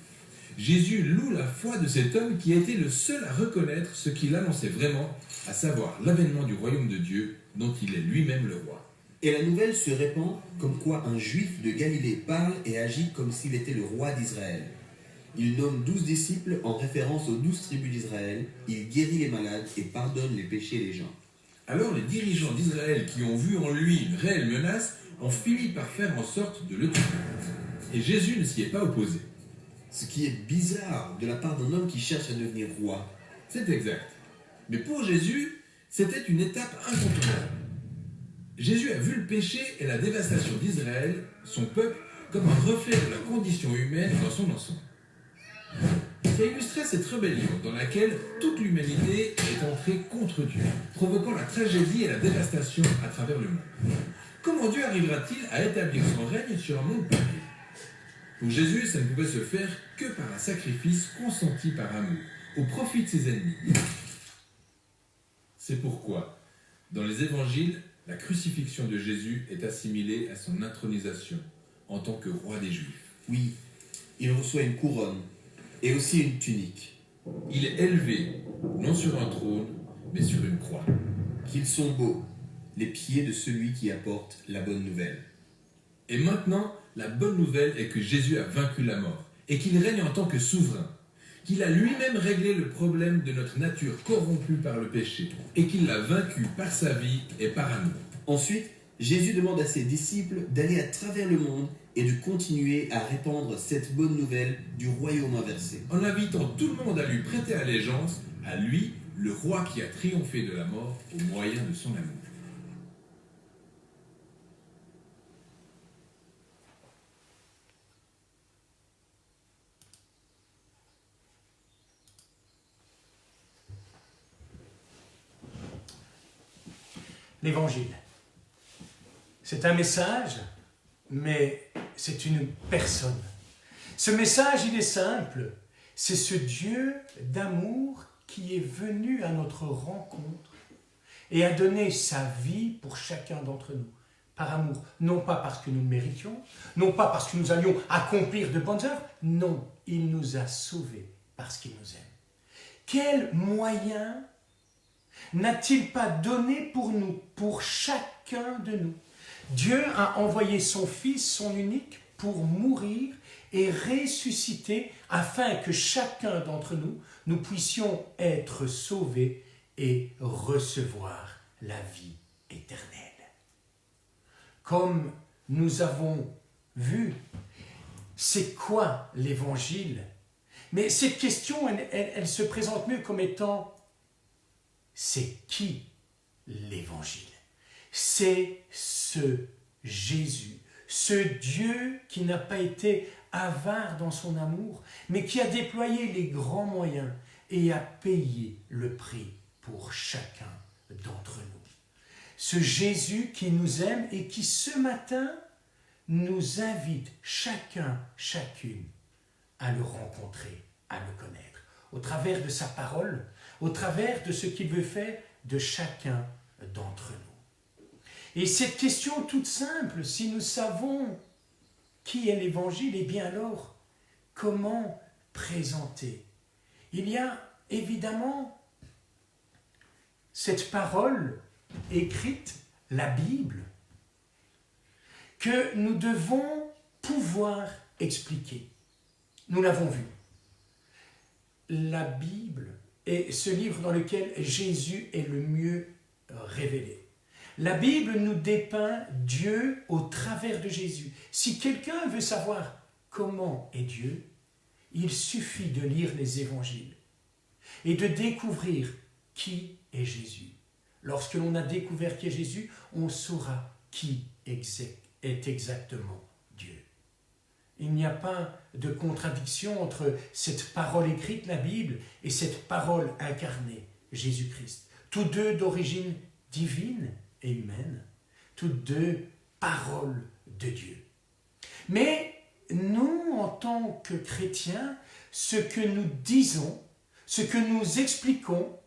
Jésus loue la foi de cet homme qui a été le seul à reconnaître ce qu'il annonçait vraiment, à savoir l'avènement du royaume de Dieu dont il est lui-même le roi. Et la nouvelle se répand comme quoi un juif de Galilée parle et agit comme s'il était le roi d'Israël. Il nomme 12 disciples en référence aux 12 tribus d'Israël, il guérit les malades et pardonne les péchés des gens. Alors les dirigeants d'Israël qui ont vu en lui une réelle menace ont fini par faire en sorte de le tuer. Et Jésus ne s'y est pas opposé. Ce qui est bizarre de la part d'un homme qui cherche à devenir roi. C'est exact. Mais pour Jésus, c'était une étape incontournable. Jésus a vu le péché et la dévastation d'Israël, son peuple, comme un reflet de la condition humaine dans son ensemble. Il a illustré cette rébellion dans laquelle toute l'humanité est entrée contre Dieu, provoquant la tragédie et la dévastation à travers le monde. Comment Dieu arrivera-t-il à établir son règne sur un monde perdu? Pour Jésus, ça ne pouvait se faire que par un sacrifice consenti par amour, au profit de ses ennemis. C'est pourquoi, dans les évangiles, la crucifixion de Jésus est assimilée à son intronisation en tant que roi des Juifs. Oui, il reçoit une couronne et aussi une tunique. Il est élevé, non sur un trône, mais sur une croix. Qu'ils sont beaux, les pieds de celui qui apporte la bonne nouvelle. Et maintenant, la bonne nouvelle est que Jésus a vaincu la mort et qu'il règne en tant que souverain, qu'il a lui-même réglé le problème de notre nature corrompue par le péché et qu'il l'a vaincu par sa vie et par amour. Ensuite, Jésus demande à ses disciples d'aller à travers le monde et de continuer à répandre cette bonne nouvelle du royaume inversé. En invitant tout le monde à lui prêter allégeance, à lui, le roi qui a triomphé de la mort au moyen de son amour. L'Évangile. C'est un message, mais c'est une personne. Ce message, il est simple. C'est ce Dieu d'amour qui est venu à notre rencontre et a donné sa vie pour chacun d'entre nous, par amour. Non pas parce que nous le méritions, non pas parce que nous allions accomplir de bonnes œuvres, non, il nous a sauvés parce qu'il nous aime. Quel moyen n'a-t-il pas donné pour nous, pour chacun de nous? Dieu a envoyé son Fils, son unique, pour mourir et ressusciter afin que chacun d'entre nous, nous puissions être sauvés et recevoir la vie éternelle. Comme nous avons vu, c'est quoi l'Évangile? Mais cette question, elle se présente mieux comme étant: c'est qui l'Évangile? c'est ce Jésus, ce Dieu qui n'a pas été avare dans son amour, mais qui a déployé les grands moyens et a payé le prix pour chacun d'entre nous. Ce Jésus qui nous aime et qui ce matin nous invite chacun, chacune à le rencontrer, à le connaître, au travers de sa parole, au travers de ce qu'il veut faire de chacun d'entre nous. Et cette question toute simple, si nous savons qui est l'Évangile, eh bien alors, comment présenter? Il y a évidemment cette parole écrite, la Bible, que nous devons pouvoir expliquer. Nous l'avons vu. La Bible est ce livre dans lequel Jésus est le mieux révélé. La Bible nous dépeint Dieu au travers de Jésus. Si quelqu'un veut savoir comment est Dieu, il suffit de lire les évangiles et de découvrir qui est Jésus. Lorsque l'on a découvert qui est Jésus, on saura qui est exactement Dieu. Il n'y a pas de contradiction entre cette parole écrite, la Bible, et cette parole incarnée, Jésus-Christ. Tous deux d'origine divine et humaine, toutes deux paroles de Dieu. Mais nous, en tant que chrétiens, ce que nous disons, ce que nous expliquons,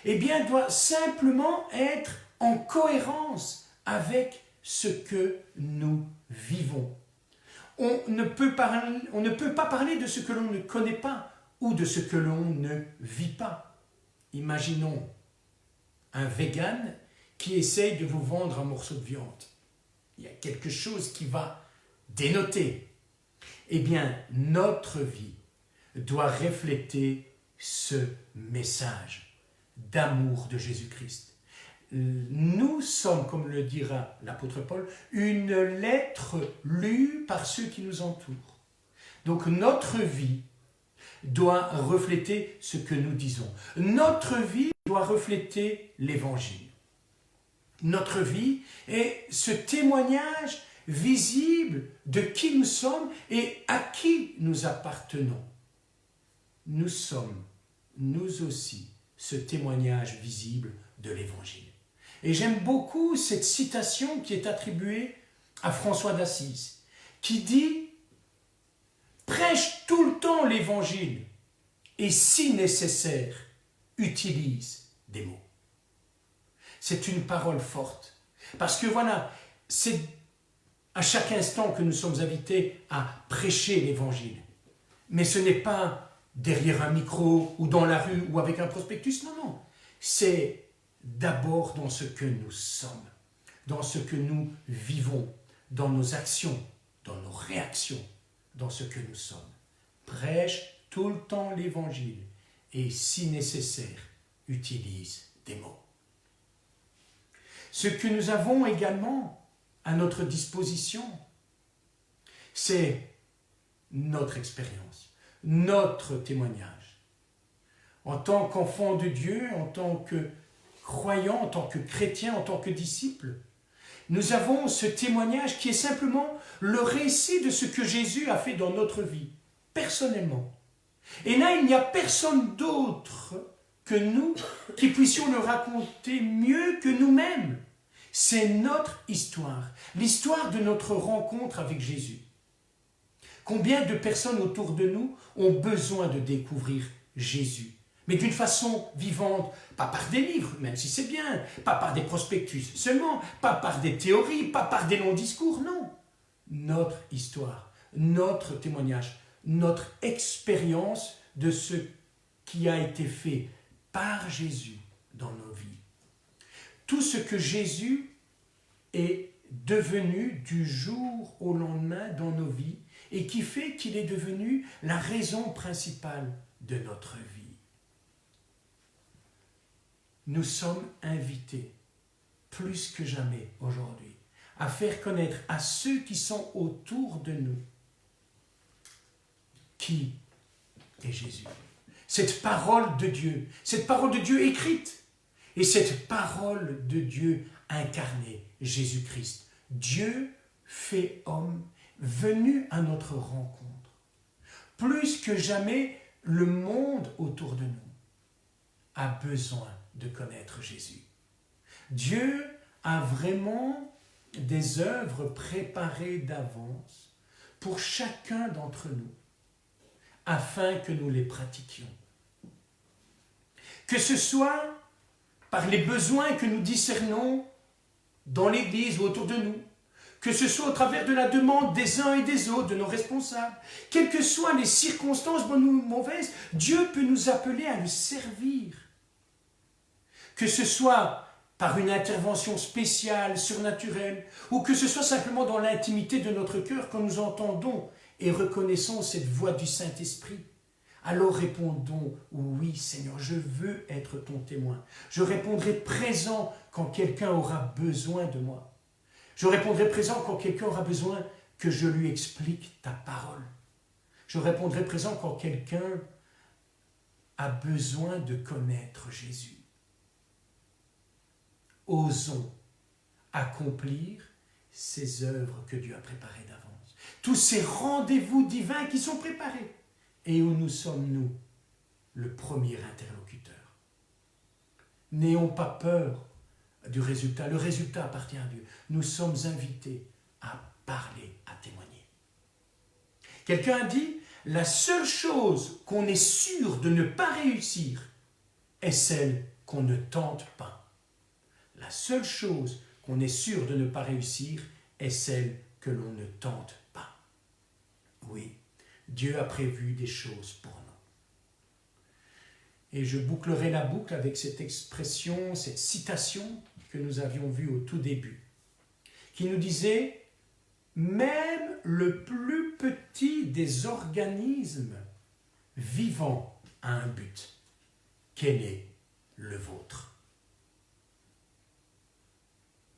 eh bien, doit simplement être en cohérence avec ce que nous vivons. On ne peut pas parler de ce que l'on ne connaît pas ou de ce que l'on ne vit pas. Imaginons un vegan qui essaye de vous vendre un morceau de viande. Il y a quelque chose qui va dénoter. Eh bien, notre vie doit refléter ce message d'amour de Jésus-Christ. Nous sommes, comme le dira l'apôtre Paul, une lettre lue par ceux qui nous entourent. Donc notre vie doit refléter ce que nous disons. Notre vie doit refléter l'Évangile. Notre vie est ce témoignage visible de qui nous sommes et à qui nous appartenons. Nous sommes, nous aussi, ce témoignage visible de l'Évangile. Et j'aime beaucoup cette citation qui est attribuée à François d'Assise, qui dit « Prêche tout le temps l'Évangile et si nécessaire, utilise des mots. » C'est une parole forte, parce que voilà, c'est à chaque instant que nous sommes invités à prêcher l'Évangile. Mais ce n'est pas derrière un micro ou dans la rue ou avec un prospectus, non. C'est d'abord dans ce que nous sommes, dans ce que nous vivons, dans nos actions, dans nos réactions, dans ce que nous sommes. Prêche tout le temps l'Évangile et, si nécessaire, utilise des mots. Ce que nous avons également à notre disposition, c'est notre expérience, notre témoignage. En tant qu'enfant de Dieu, en tant que croyant, en tant que chrétien, en tant que disciple, nous avons ce témoignage qui est simplement le récit de ce que Jésus a fait dans notre vie, personnellement. Et là, il n'y a personne d'autre que nous qui puissions le raconter mieux que nous-mêmes. C'est notre histoire, l'histoire de notre rencontre avec Jésus. Combien de personnes autour de nous ont besoin de découvrir Jésus, mais d'une façon vivante, pas par des livres, même si c'est bien, pas par des prospectus seulement, pas par des théories, pas par des longs discours, non. Notre histoire, notre témoignage, notre expérience de ce qui a été fait par Jésus dans nos vies. Tout ce que Jésus est devenu du jour au lendemain dans nos vies et qui fait qu'il est devenu la raison principale de notre vie. Nous sommes invités, plus que jamais aujourd'hui, à faire connaître à ceux qui sont autour de nous qui est Jésus. Cette parole de Dieu écrite et cette parole de Dieu incarné Jésus-Christ. Dieu fait homme, venu à notre rencontre. Plus que jamais, le monde autour de nous a besoin de connaître Jésus. Dieu a vraiment des œuvres préparées d'avance pour chacun d'entre nous, afin que nous les pratiquions. Que ce soit par les besoins que nous discernons dans l'Église ou autour de nous, que ce soit au travers de la demande des uns et des autres, de nos responsables, quelles que soient les circonstances bonnes ou mauvaises, Dieu peut nous appeler à le servir. Que ce soit par une intervention spéciale, surnaturelle, ou que ce soit simplement dans l'intimité de notre cœur quand nous entendons et reconnaissons cette voix du Saint-Esprit. Alors répondons, oui Seigneur, je veux être ton témoin. Je répondrai présent quand quelqu'un aura besoin de moi. Je répondrai présent quand quelqu'un aura besoin que je lui explique ta parole. Je répondrai présent quand quelqu'un a besoin de connaître Jésus. Osons accomplir ces œuvres que Dieu a préparées d'avance. Tous ces rendez-vous divins qui sont préparés et où nous sommes, nous, le premier interlocuteur. N'ayons pas peur du résultat. Le résultat appartient à Dieu. Nous sommes invités à parler, à témoigner. Quelqu'un a dit, la seule chose qu'on est sûr de ne pas réussir est celle qu'on ne tente pas. La seule chose qu'on est sûr de ne pas réussir est celle que l'on ne tente pas. Oui, Dieu a prévu des choses pour nous. Et je bouclerai la boucle avec cette expression, cette citation que nous avions vue au tout début, qui nous disait « Même le plus petit des organismes vivants a un but. Quel est le vôtre ?»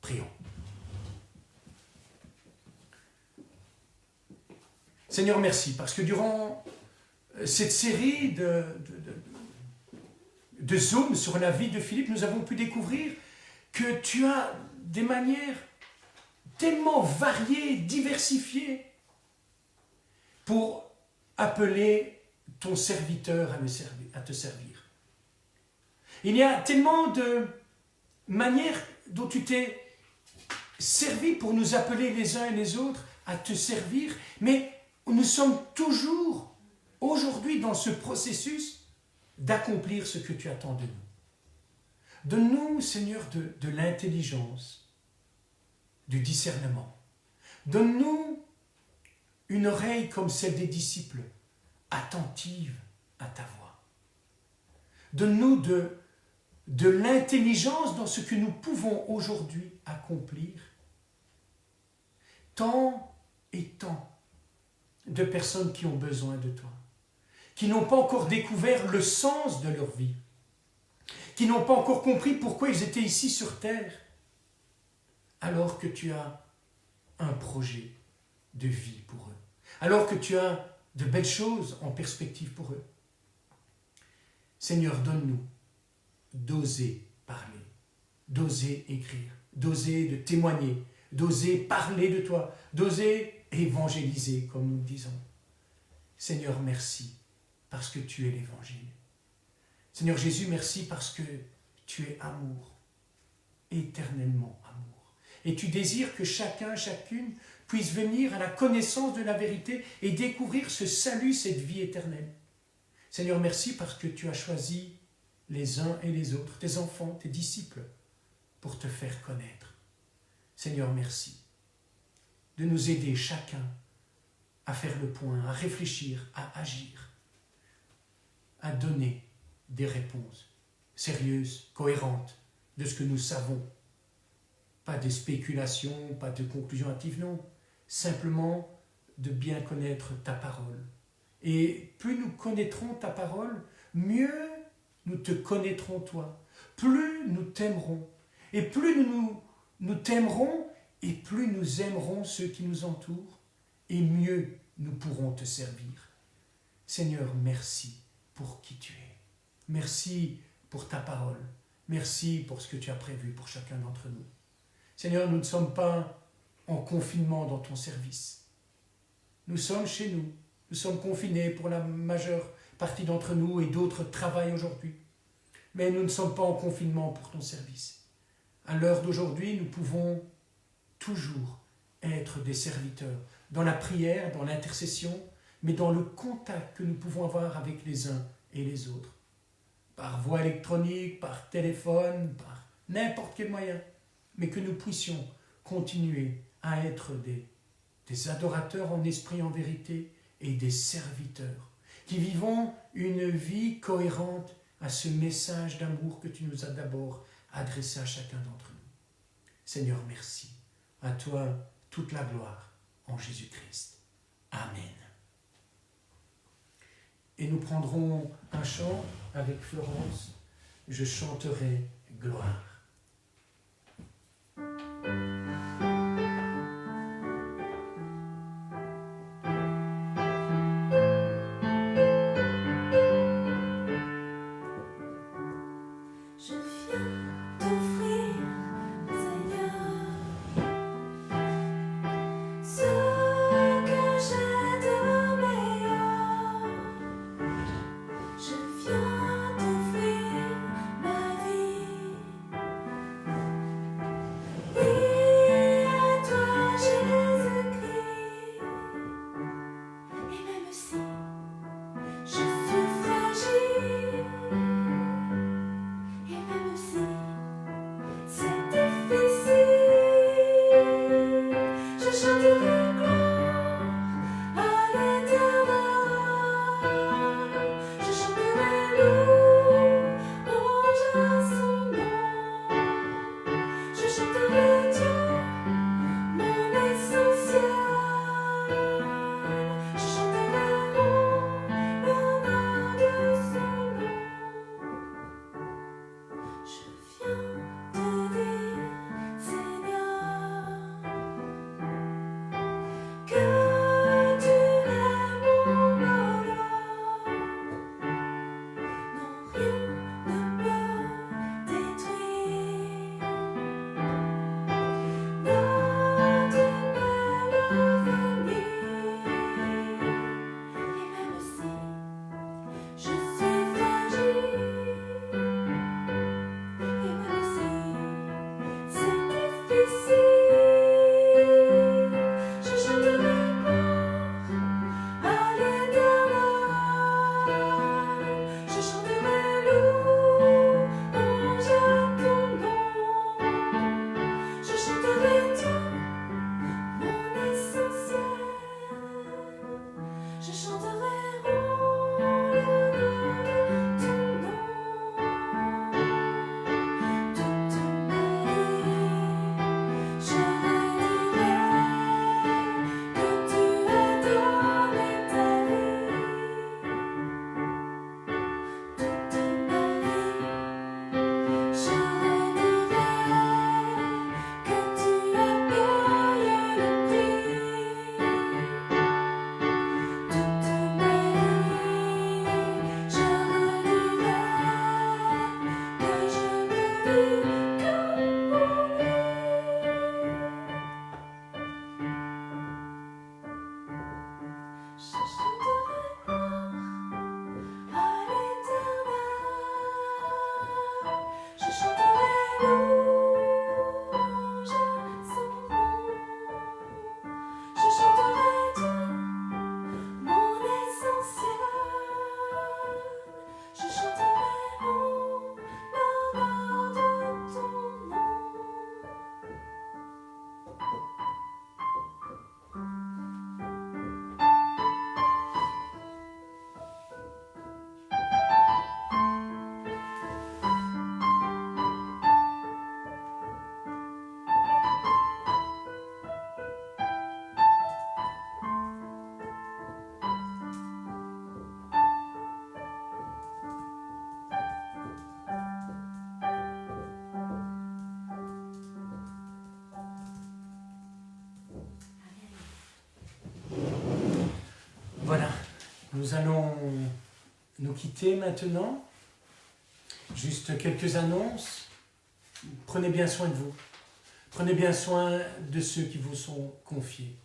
Prions. Seigneur, merci, parce que durant cette série de Zoom sur la vie de Philippe, nous avons pu découvrir que tu as des manières tellement variées, diversifiées, pour appeler ton serviteur à te servir. Il y a tellement de manières dont tu t'es servi pour nous appeler les uns et les autres à te servir, mais nous sommes toujours aujourd'hui dans ce processus d'accomplir ce que tu attends de nous. Donne-nous, Seigneur, de l'intelligence, du discernement. Donne-nous une oreille comme celle des disciples, attentive à ta voix. Donne-nous de l'intelligence dans ce que nous pouvons aujourd'hui accomplir. Tant et tant de personnes qui ont besoin de toi, qui n'ont pas encore découvert le sens de leur vie, qui n'ont pas encore compris pourquoi ils étaient ici sur terre, alors que tu as un projet de vie pour eux, alors que tu as de belles choses en perspective pour eux. Seigneur, donne-nous d'oser parler, d'oser écrire, d'oser de témoigner, d'oser parler de toi, d'oser évangéliser, comme nous le disons. Seigneur, merci, parce que tu es l'Évangile. Seigneur Jésus, merci parce que tu es amour, éternellement amour. Et tu désires que chacun, chacune puisse venir à la connaissance de la vérité et découvrir ce salut, cette vie éternelle. Seigneur, merci parce que tu as choisi les uns et les autres, tes enfants, tes disciples, pour te faire connaître. Seigneur, merci de nous aider chacun à faire le point, à réfléchir, à agir, à donner des réponses sérieuses, cohérentes de ce que nous savons. Pas de spéculation, pas de conclusion hâtive, non. Simplement de bien connaître ta parole. Et plus nous connaîtrons ta parole, mieux nous te connaîtrons toi. Plus nous t'aimerons. Et plus nous t'aimerons, et plus nous aimerons ceux qui nous entourent, et mieux nous pourrons te servir. Seigneur, merci pour qui tu es. Merci pour ta parole. Merci pour ce que tu as prévu pour chacun d'entre nous. Seigneur, nous ne sommes pas en confinement dans ton service. Nous sommes chez nous. Nous sommes confinés pour la majeure partie d'entre nous et d'autres travaillent aujourd'hui. Mais nous ne sommes pas en confinement pour ton service. À l'heure d'aujourd'hui, nous pouvons toujours être des serviteurs dans la prière, dans l'intercession, mais dans le contact que nous pouvons avoir avec les uns et les autres. Par voie électronique, par téléphone, par n'importe quel moyen. Mais que nous puissions continuer à être des adorateurs en esprit, en vérité, et des serviteurs, qui vivons une vie cohérente à ce message d'amour que tu nous as d'abord adressé à chacun d'entre nous. Seigneur, merci. À toi toute la gloire en Jésus-Christ. Amen. Et nous prendrons un chant avec Florence. Je chanterai gloire. Voilà, nous allons nous quitter maintenant. Juste quelques annonces. Prenez bien soin de vous. Prenez bien soin de ceux qui vous sont confiés.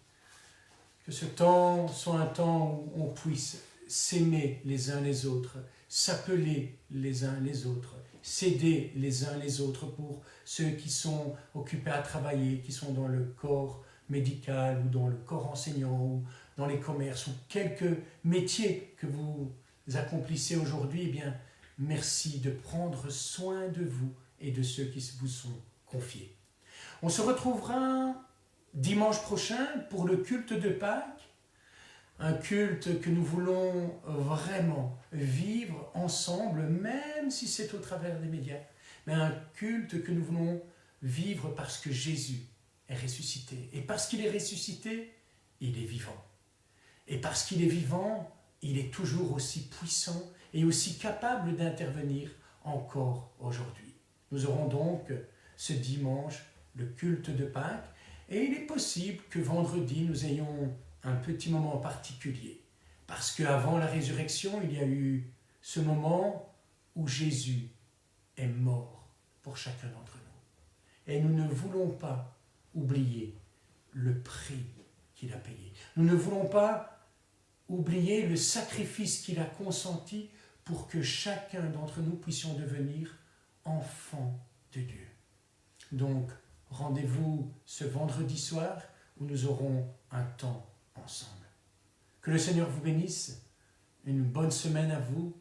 Que ce temps soit un temps où on puisse s'aimer les uns les autres, s'appeler les uns les autres, s'aider les uns les autres pour ceux qui sont occupés à travailler, qui sont dans le corps médical ou dans le corps enseignant ou dans les commerces ou quelques métiers que vous accomplissez aujourd'hui. Eh bien, merci de prendre soin de vous et de ceux qui vous sont confiés. On se retrouvera dimanche prochain pour le culte de Pâques, un culte que nous voulons vraiment vivre ensemble, même si c'est au travers des médias, mais un culte que nous voulons vivre parce que Jésus est ressuscité. Et parce qu'il est ressuscité, il est vivant. Et parce qu'il est vivant, il est toujours aussi puissant et aussi capable d'intervenir encore aujourd'hui. Nous aurons donc ce dimanche le culte de Pâques, et il est possible que vendredi, nous ayons un petit moment particulier. Parce qu'avant la résurrection, il y a eu ce moment où Jésus est mort pour chacun d'entre nous. Et nous ne voulons pas oublier le prix qu'il a payé. Nous ne voulons pas oublier le sacrifice qu'il a consenti pour que chacun d'entre nous puissions devenir enfants de Dieu. Donc, rendez-vous ce vendredi soir où nous aurons un temps ensemble. Que le Seigneur vous bénisse, une bonne semaine à vous